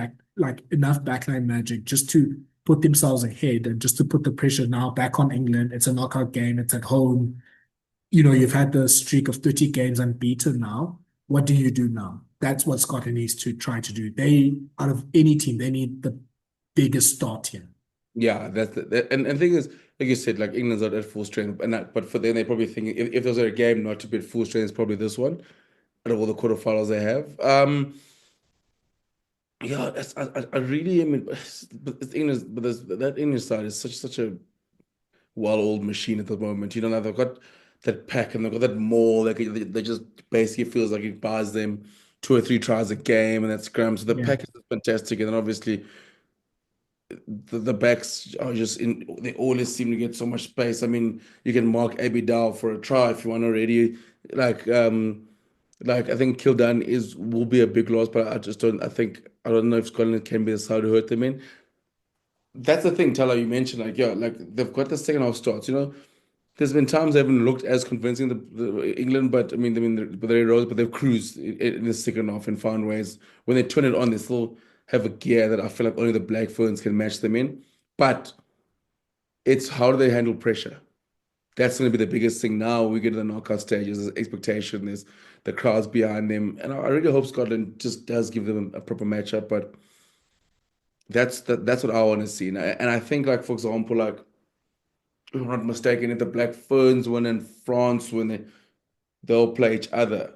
A: enough backline magic just to put themselves ahead and just to put the pressure now back on England. It's a knockout game. It's at home. you've had the streak of 30 games unbeaten now. What do you do now? That's what Scotland needs to try to do. Out of any team, they need the biggest start here.
B: Yeah, and the thing is, like you said, like England's not at full strength, but for them, they probably think if there's a game not to be at full strength, it's probably this one out of all the quarterfinals they have. Yeah, I really am. But it's England, but that English side is such a well-oiled machine at the moment. You know, now they've got that pack and they've got that maul. They just basically feels like it buys them two or three tries a game and that scrum. So the
A: Yeah.
B: pack is fantastic, and then obviously the backs are just in. They always seem to get so much space. I mean, you can mark Abidal for a try if you want already. Like like I think Kildan is will be a big loss, but I just don't. I don't know if Scotland can be the side to hurt them in. That's the thing, Tala, you mentioned, like, yeah, like they've got the second half starts. You know, there's been times they haven't looked as convincing the England, but the Red Rose, but they've cruised in the second half and found ways. When they turn it on, they still have a gear that I feel like only the Black Ferns can match them in. But it's how do they handle pressure? That's going to be the biggest thing now. We get to the knockout stages. There's expectation. There's the crowds behind them, and I really hope Scotland just does give them a proper matchup. But that's what I want to see. And I think, like, for example, like if I'm not mistaken, if the Black Ferns win and France win, they'll play each other.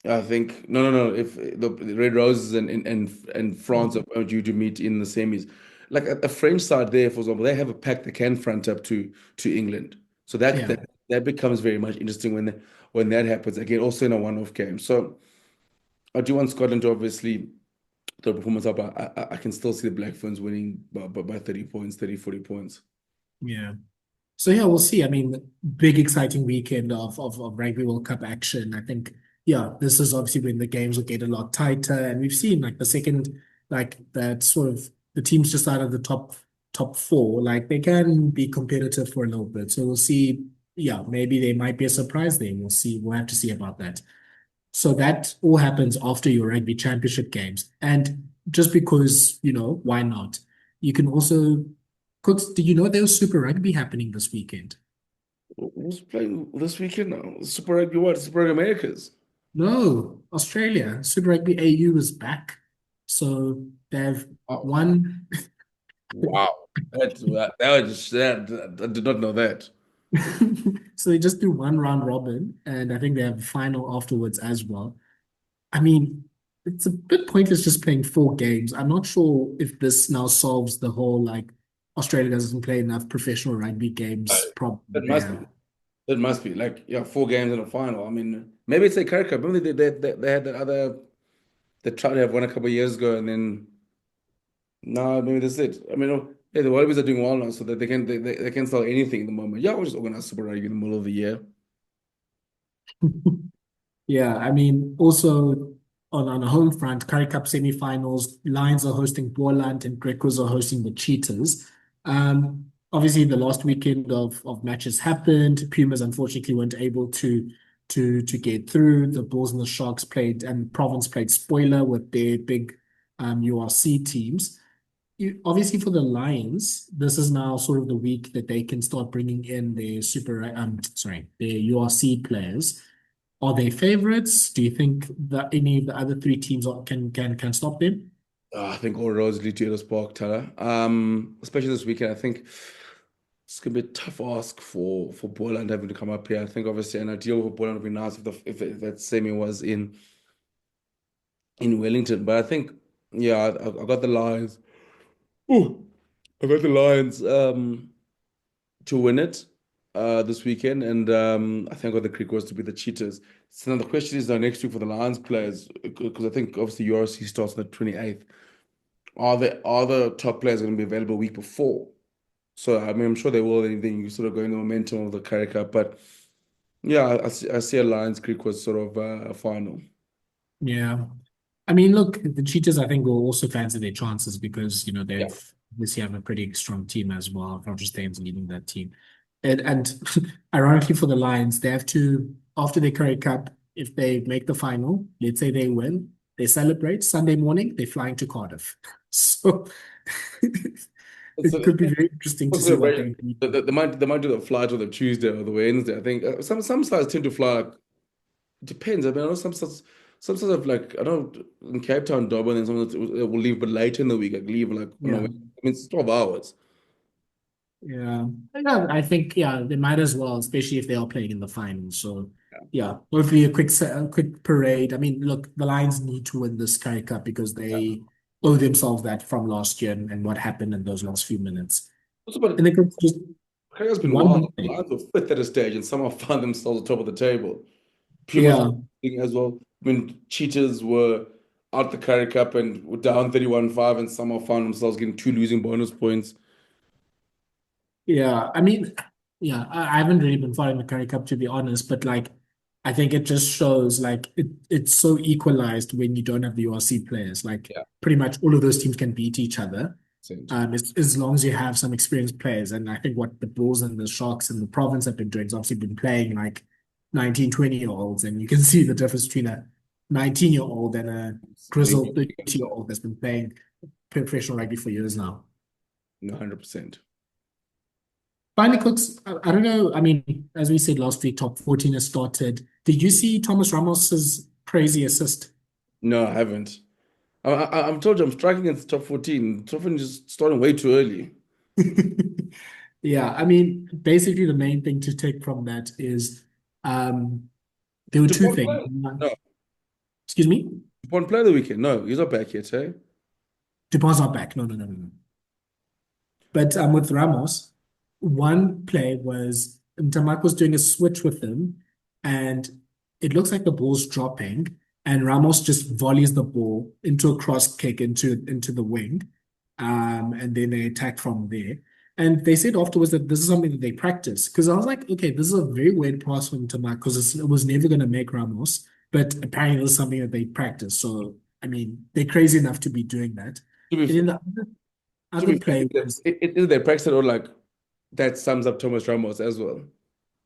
B: I think no. If the Red Roses and France are due to meet in the semis, like a French side there, for example, they have a pack that can front up to England. So
A: Yeah.
B: that becomes very much interesting when that happens again. Also in a one-off game. So I do want Scotland to obviously throw performance up. I can still see the Black Ferns winning by 30 points, 30, 40 points.
A: Yeah. So yeah, we'll see. I mean, big exciting weekend of Rugby World Cup action. I think, yeah, this is obviously when the games will get a lot tighter. And we've seen like the second, like that sort of the teams just out of the top four, like they can be competitive for a little bit. So we'll see. Yeah, maybe they might be a surprise there. We'll see. We'll have to see about that. So that all happens after your Rugby Championship games. And just because, why not? You can also, Cooks, do you know there was Super Rugby happening this weekend?
B: Who's playing this weekend now? Super Rugby what? Super Rugby Americas.
A: No, Australia. Super Rugby AU is back. So they've
B: Oh,
A: won.
B: wow. I did not know that.
A: So they just do one round robin, and I think they have a final afterwards as well. I mean, it's a bit pointless just playing four games. I'm not sure if this now solves the whole like Australia doesn't play enough professional rugby
B: Uh,
A: games problem
B: That
A: they
B: must be.
A: have.
B: That must be like yeah, four games in a final. I mean, maybe it's a Curry Cup. Remember they had that other they tried to have one a couple of years ago, and then no, maybe that's it. I mean, oh, yeah, the Wallabies are doing well now, so that they can sell anything in the moment. Yeah, we'll just organize Super Rugby in the middle of the year.
A: Yeah, I mean, also on a home front, Curry Cup semi-finals, Lions are hosting Boland and Grecos are hosting the Cheetahs. Obviously, the last weekend of matches happened. Pumas unfortunately weren't able to get through. The Bulls and the Sharks played, and Province played spoiler with their big URC teams. Obviously, for the Lions, this is now sort of the week that they can start bringing in their their URC players. Are they favorites? Do you think that any of the other three teams can stop them?
B: I think all roads lead to Ellis Park, Tala. Especially this weekend. I think it's gonna be a tough ask for Boland having to come up here. I think obviously an ideal for Boland would be nice if that semi was in Wellington. But I think yeah, I got the Lions. Ooh, I got the Lions to win it this weekend, and I think I got the Creek was to be the Cheetahs. So now the question is now next week for the Lions players because I think obviously URC starts on the 28th. Are the top players going to be available a week before? So I mean, I'm sure they will. Then you sort of go in the momentum of the Currie Cup, but yeah, I see a Lions Creek was sort of a final.
A: Yeah. I mean, look, the Cheetahs, I think, will also fancy their chances because,
B: Yeah.
A: they've this year have a pretty strong team as well. Roger Staines leading that team. And ironically for the Lions, they have to, after their Currie Cup, if they make the final, let's say they win, they celebrate Sunday morning, they're flying to Cardiff. So it
B: So
A: could be very interesting to
B: what's
A: see
B: the
A: what
B: rate?
A: they do.
B: They might do the flight on the Tuesday or the Wednesday. I think some sides tend to fly. Like, it depends. I mean, I know some sides have like I know in Cape Town, Durban, and some of them will leave, but later in the week, like leave like on a
A: Yeah.
B: Wednesday. I mean, it's 12 hours.
A: Yeah. Yeah, I think yeah, they might as well, especially if they are playing in the finals. So yeah, hopefully a quick parade. I mean, look, the Lions need to win this Currie Cup because
B: Yeah.
A: they owe themselves that from last year and what happened in those last few minutes.
B: Also, but
A: And they could just
B: Korea's been
A: one
B: wild.
A: more
B: The
A: thing.
B: Lions were fifth at a stage and somehow found themselves at the top of the table. Pumas
A: Yeah,
B: thing as well. I mean, Cheetahs were out the Currie Cup and were down 31-5 and somehow found themselves getting two losing bonus points.
A: yeah. I mean, yeah, I haven't really been following the Currie Cup to be honest, but like I think it just shows like it's so equalized when you don't have the URC players. Like
B: Yeah,
A: pretty much all of those teams can beat each other.
B: same.
A: As long as you have some experienced players. And I think what the Bulls and the Sharks and the province have been doing is obviously been playing like 19, 20-year-olds. And you can see the difference between a 19-year-old and a grizzled 30-year-old that's been playing professional rugby for years now.
B: 100%.
A: Finally, Cooks, I don't know. I mean, as we said last week, top 14 has started. Did you see Thomas Ramos's crazy assist?
B: No, I haven't. I'm told you I'm striking against top 14. Top 14 is starting way too early.
A: Yeah, I mean, basically the main thing to take from that is um, there were two
B: Dupont
A: things.
B: play? No,
A: Excuse me?
B: Dupont play the weekend. No, he's not back yet, eh?
A: Dupont's not back. No, no, no, no, no. But with Ramos, one play was Ntamak was doing a switch with him, and it looks like the ball's dropping, and Ramos just volleys the ball into a cross kick into the wing, and then they attack from there. And they said afterwards that this is something that they practice. Because I was like, okay, this is a very weird pass from Ntamak because it was never going to make Ramos, but apparently this is something that they practice. So I mean, they're crazy enough to be doing that.
B: To be
A: And then the
B: to
A: other
B: be fair,
A: play was
B: either they practice it or like that sums up Thomas Ramos as well.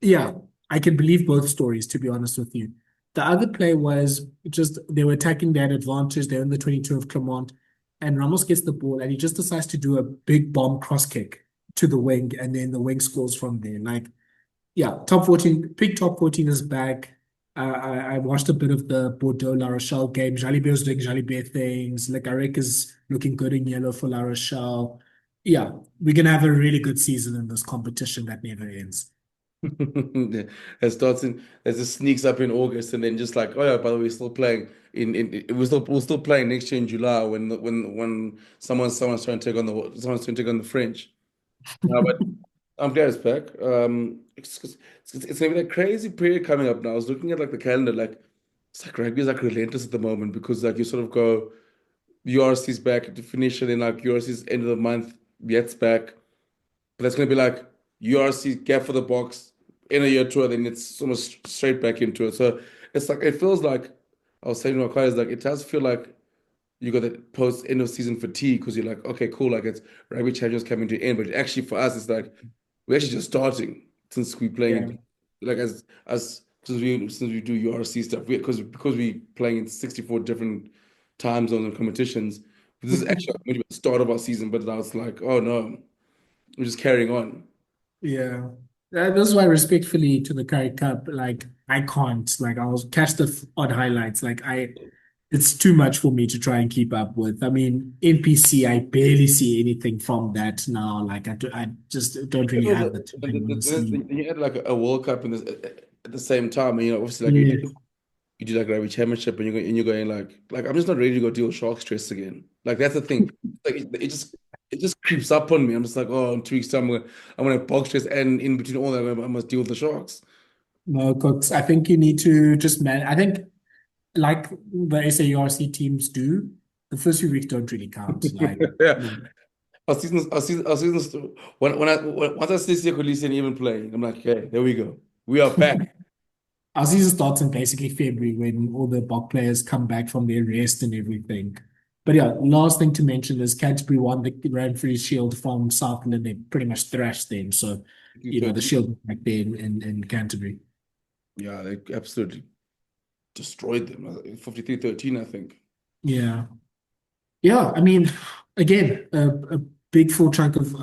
A: yeah, I can believe both stories, to be honest with you. The other play was just they were attacking their advantage. They're in the 22 of Clermont, and Ramos gets the ball and he just decides to do a big bomb cross kick to the wing, and then the wing scores from there. Like, yeah, top 14, big top 14 is back. I watched a bit of the Bordeaux La Rochelle game. Jalibert was doing Jalibert things. Le Garec is looking good in yellow for La Rochelle. Yeah, we're gonna have a really good season in this competition that never ends.
B: Yeah, it starts in as it sneaks up in August and then just like, oh yeah, by the way, we're still playing we're still playing next year in July when someone's trying to take on the French. No, but I'm glad it's back. It's gonna be that crazy period coming up now. I was looking at like the calendar, like it's like rugby is like relentless at the moment because like you sort of go URC's back to finish and then like URC's end of the month, Yet's back. But that's going to be like URC gap for the box in a year tour, then it's almost straight back into it. So it's like it feels like I was saying to my colleagues, like it does feel like you got that post end of season fatigue because you're like, okay, cool, like it's rugby champions coming to end, but actually for us, it's like we're actually just starting since we playing
A: Yeah.
B: in like as since we do URC stuff, because we playing in 64 different time zones and competitions. This is actually maybe the start of our season, but now it's like, oh no, we're just carrying on.
A: Yeah. That's why respectfully to the Curry Cup, like I can't. Like I'll catch the odd highlights. It's too much for me to try and keep up with. I mean, NPC, I barely see anything from that now. I just don't really
B: You know,
A: have the time, honestly.
B: you had like a World Cup in this at the same time, and obviously like
A: Yes.
B: you do like Rugby Championship, and you're going like I'm just not ready to go deal with shark stress again. Like that's the thing. Like it just creeps up on me. I'm just like, oh, in 2 weeks time I'm gonna have Boks stress, and in between all that, I must deal with the sharks.
A: No, Cooks. I think you need to just man. I think like the SAURC teams do, the first few weeks don't really count.
B: Yeah,
A: No.
B: our seasons. Once I see Sekou even playing, I'm like, okay, there we go. We are back.
A: Our season starts in basically February when all the Bok players come back from their rest and everything. But yeah, last thing to mention is Canterbury won the Ranfree Shield from Southland. They pretty much thrashed them. So, the
B: 13.
A: Shield was back there in Canterbury.
B: Yeah, they absolutely destroyed them. 53-13, I think.
A: Yeah. Yeah. I mean, again, big full chunk of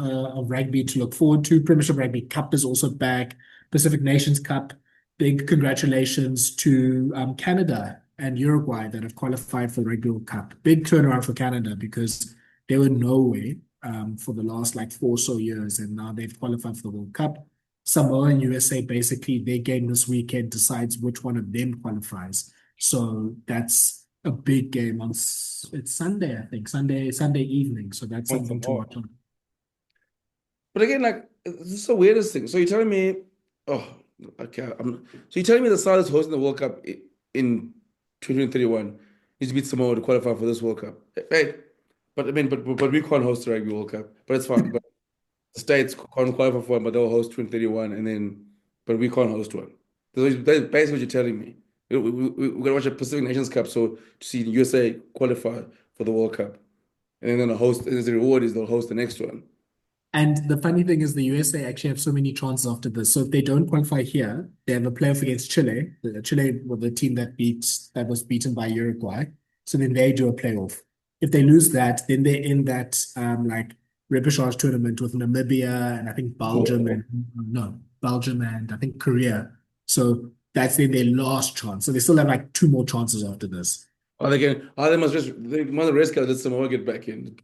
A: rugby to look forward to. Premiership Rugby Cup is also back. Pacific Nations Cup. Big congratulations to Canada and Uruguay that have qualified for the Rugby World Cup. Big turnaround for Canada because they were nowhere for the last like 4 or so years, and now they've qualified for the World Cup. Samoa and USA, basically, their game this weekend decides which one of them qualifies. So that's a big game it's Sunday, I think, Sunday evening. So that's
B: Once
A: something to
B: more.
A: watch on.
B: But again, like this is the weirdest thing. So you're telling me, oh, okay, so you're telling me the side that's hosting the World Cup in 2031 needs to beat Samoa to qualify for this World Cup, right? But I mean, but we can't host the Rugby World Cup, but it's fine. But the states can't qualify for one, but they'll host 2031, and then, but we can't host one. That's basically what you're telling me. We're gonna watch a Pacific Nations Cup, so to see the USA qualify for the World Cup, and then they're gonna host. And the reward is they'll host the next one.
A: And the funny thing is, the USA actually have so many chances after this. So if they don't qualify here, they have a playoff against Chile. Chile were the team that was beaten by Uruguay. So then they do a playoff. If they lose that, then they're in that like repechage tournament with Namibia and I think Belgium and I think Korea. So that's then their last chance. So they still have like two more chances after this.
B: Or they can, they must just, they must risk it, let Samoa get back in.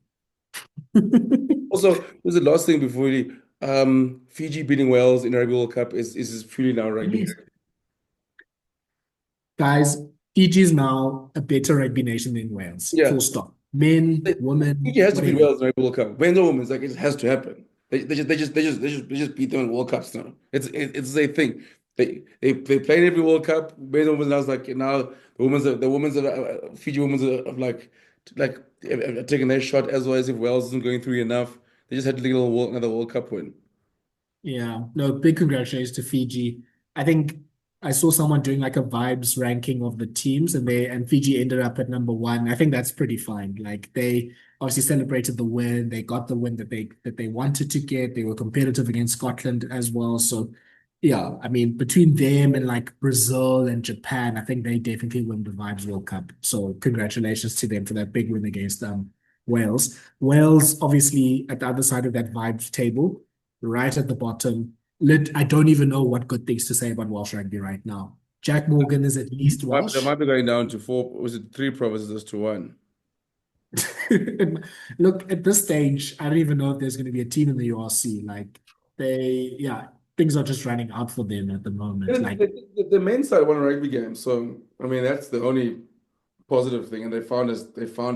B: Also, there's the last thing before we, Fiji beating Wales in the Rugby World Cup is truly now rugby.
A: Yes. Guys, Fiji is now a better rugby nation than Wales.
B: Yeah,
A: Full stop. Men,
B: Fiji
A: women,
B: has to beat
A: whatever.
B: Wales in the Rugby World Cup. Men's or women's, like it has to happen. They just beat them in World Cups now. It's a thing. They played every World Cup. Men's and women's now, it's like now Fiji women's are like taking their shot as well as if Wales isn't going through enough. They just had to get another World Cup win.
A: Yeah, no, big congratulations to Fiji. I think I saw someone doing like a vibes ranking of the teams and Fiji ended up at number one. I think that's pretty fine. Like they obviously celebrated the win. They got the win that they wanted to get. They were competitive against Scotland as well. So yeah, I mean between them and like Brazil and Japan, I think they definitely win the Vibes World Cup. So congratulations to them for that big win against Wales. Wales obviously at the other side of that vibes table right at the bottom. I don't even know what good things to say about Welsh rugby right now. Jack Morgan is at least
B: They
A: Welsh.
B: might be going down to four. Was it three provinces to one?
A: Look, at this stage, I don't even know if there's going to be a team in the URC. Like yeah, things are just running out for them at the moment.
B: And
A: Like,
B: the men's side won a rugby game, so I mean that's the only positive thing. And they found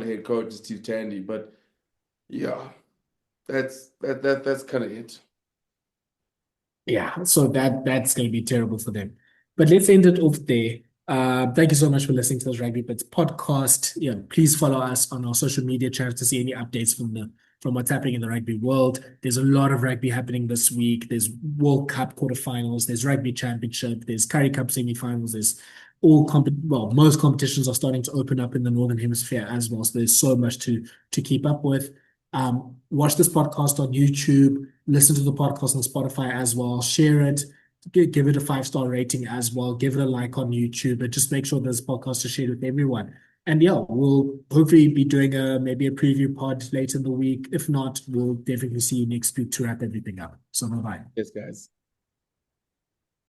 B: a head coach, Steve Tandy. But yeah, that's kind of it.
A: yeah, so that's going to be terrible for them. But let's end it off there. Thank you so much for listening to this Rugby Bits podcast. Yeah, please follow us on our social media channels to see any updates from what's happening in the rugby world. There's a lot of rugby happening this week. There's World Cup quarterfinals. There's Rugby Championship. There's Currie Cup semifinals. There's most competitions are starting to open up in the Northern Hemisphere as well. So there's so much to keep up with. Watch this podcast on YouTube, listen to the podcast on Spotify as well, share it, give it a 5-star rating as well, give it a like on YouTube, but just make sure this podcast is shared with everyone. And yeah, we'll hopefully be doing maybe a preview pod later in the week. If not, we'll definitely see you next week to wrap everything up. So bye bye.
B: Yes, guys.